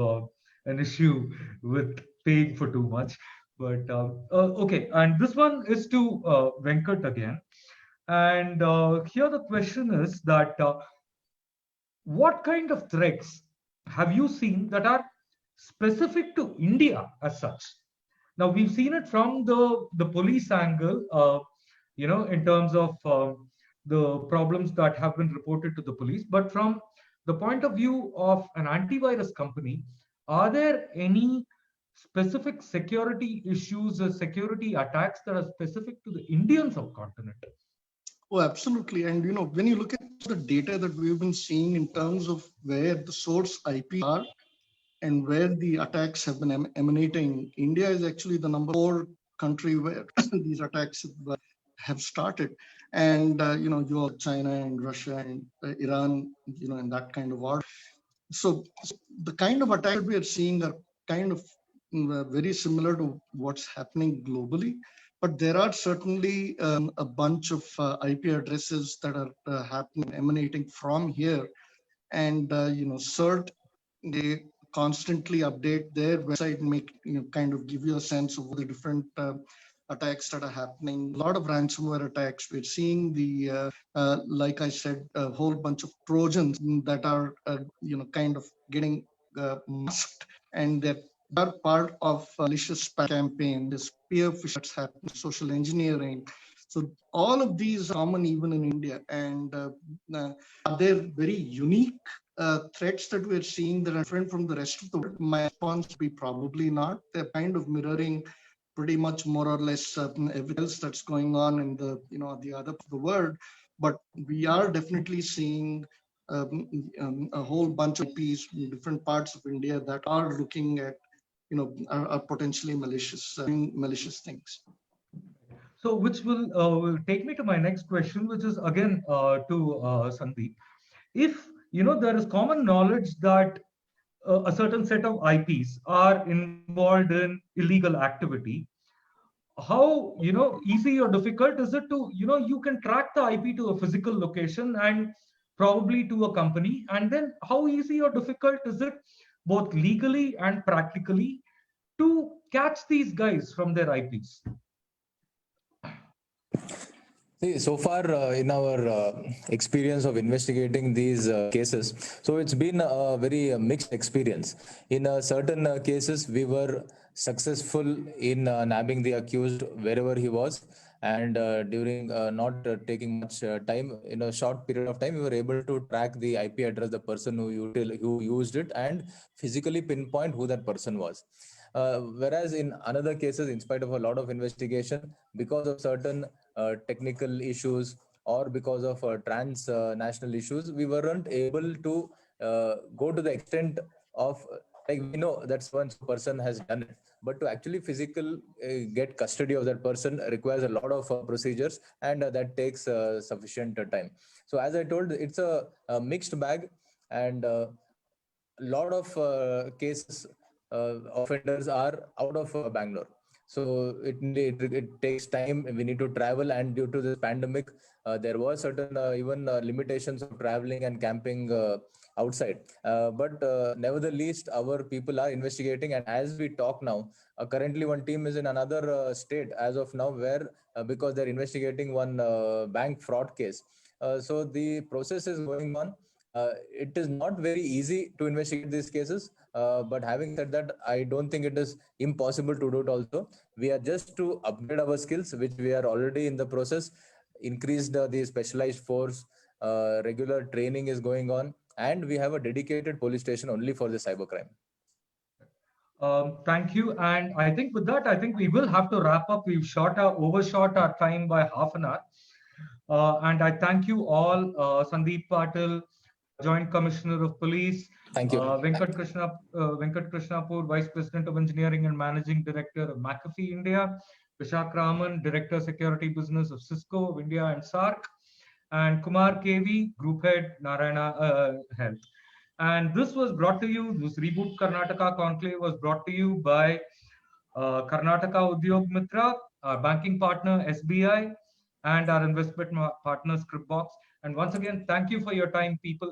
an issue with paying for too much. But okay, and this one is to Venkat again. And here the question is that what kind of threats have you seen that are specific to India as such? Now, we've seen it from the police angle, in terms of the problems that have been reported to the police. But from the point of view of an antivirus company, are there any specific security issues or security attacks that are specific to the Indian subcontinent? Oh, absolutely. And when you look at the data that we've been seeing in terms of where the source IP are and where the attacks have been emanating, India is actually the number 4 country where these attacks have started. And you have China and Russia and Iran, in that kind of order. So the kind of attacks we are seeing are kind of very similar to what's happening globally. But there are certainly a bunch of IP addresses that are happening, emanating from here. And, CERT, they constantly update their website and make, kind of give you a sense of the different attacks that are happening. A lot of ransomware attacks. We're seeing like I said, a whole bunch of Trojans that are, kind of getting masked, and they're part of malicious campaign, this spear phishing that's happening, social engineering. So all of these are common even in India. And are there very unique threats that we're seeing that are different from the rest of the world? My response would be probably not. They're kind of mirroring pretty much more or less everything else that's going on in the the other part of the world. But we are definitely seeing a whole bunch of IPs in different parts of India that are looking at are potentially malicious things. So, which will take me to my next question, which is again to Sandeep. If there is common knowledge that a certain set of IPs are involved in illegal activity, how easy or difficult is it to you can track the IP to a physical location and probably to a company, and then how easy or difficult is it, both legally and practically, to catch these guys from their IPs? See, so far in our experience of investigating these cases, so it's been a very mixed experience. In certain cases, we were successful in nabbing the accused wherever he was, And during not taking much time, in a short period of time, we were able to track the IP address, the person who used it, and physically pinpoint who that person was. Whereas in other cases, in spite of a lot of investigation, because of certain technical issues or because of transnational issues, we weren't able to go to the extent of, like, we know that one person has done it, but to actually physical get custody of that person requires a lot of procedures, and that takes sufficient time. So as I told, it's a mixed bag, and a lot of cases, offenders are out of Bangalore. So it takes time. We need to travel, and due to this pandemic, there was certain even limitations of traveling and camping outside. But nevertheless, our people are investigating, and as we talk now, currently one team is in another state as of now, where because they're investigating one bank fraud case. So the process is going on. It is not very easy to investigate these cases, but having said that, I don't think it is impossible to do it also. We are just to upgrade our skills, which we are already in the process. Increase the specialized force, regular training is going on, and we have a dedicated police station only for the cybercrime. Thank you. And I think with that, I think we will have to wrap up. We've overshot our time by half an hour. And I thank you all, Sandeep Patil, Joint Commissioner of Police. Thank you. Venkat Krishnapur, Vice President of Engineering and Managing Director of McAfee India. Vishak Raman, Director Security Business of Cisco of India and SAARC. And Kumar KV, Group Head, Narayana Health. And this was brought to you, this Reboot Karnataka Conclave was brought to you by Karnataka Udyog Mitra, our banking partner SBI, and our investment partner Scripbox. And once again, thank you for your time, people.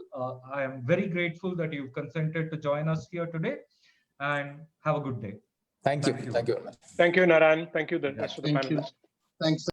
I am very grateful that you've consented to join us here today, and have a good day. Thank you. Thank you. Thank you. Thank you, Narayan. Thank you, the rest of the Thank you. panelists. Thanks.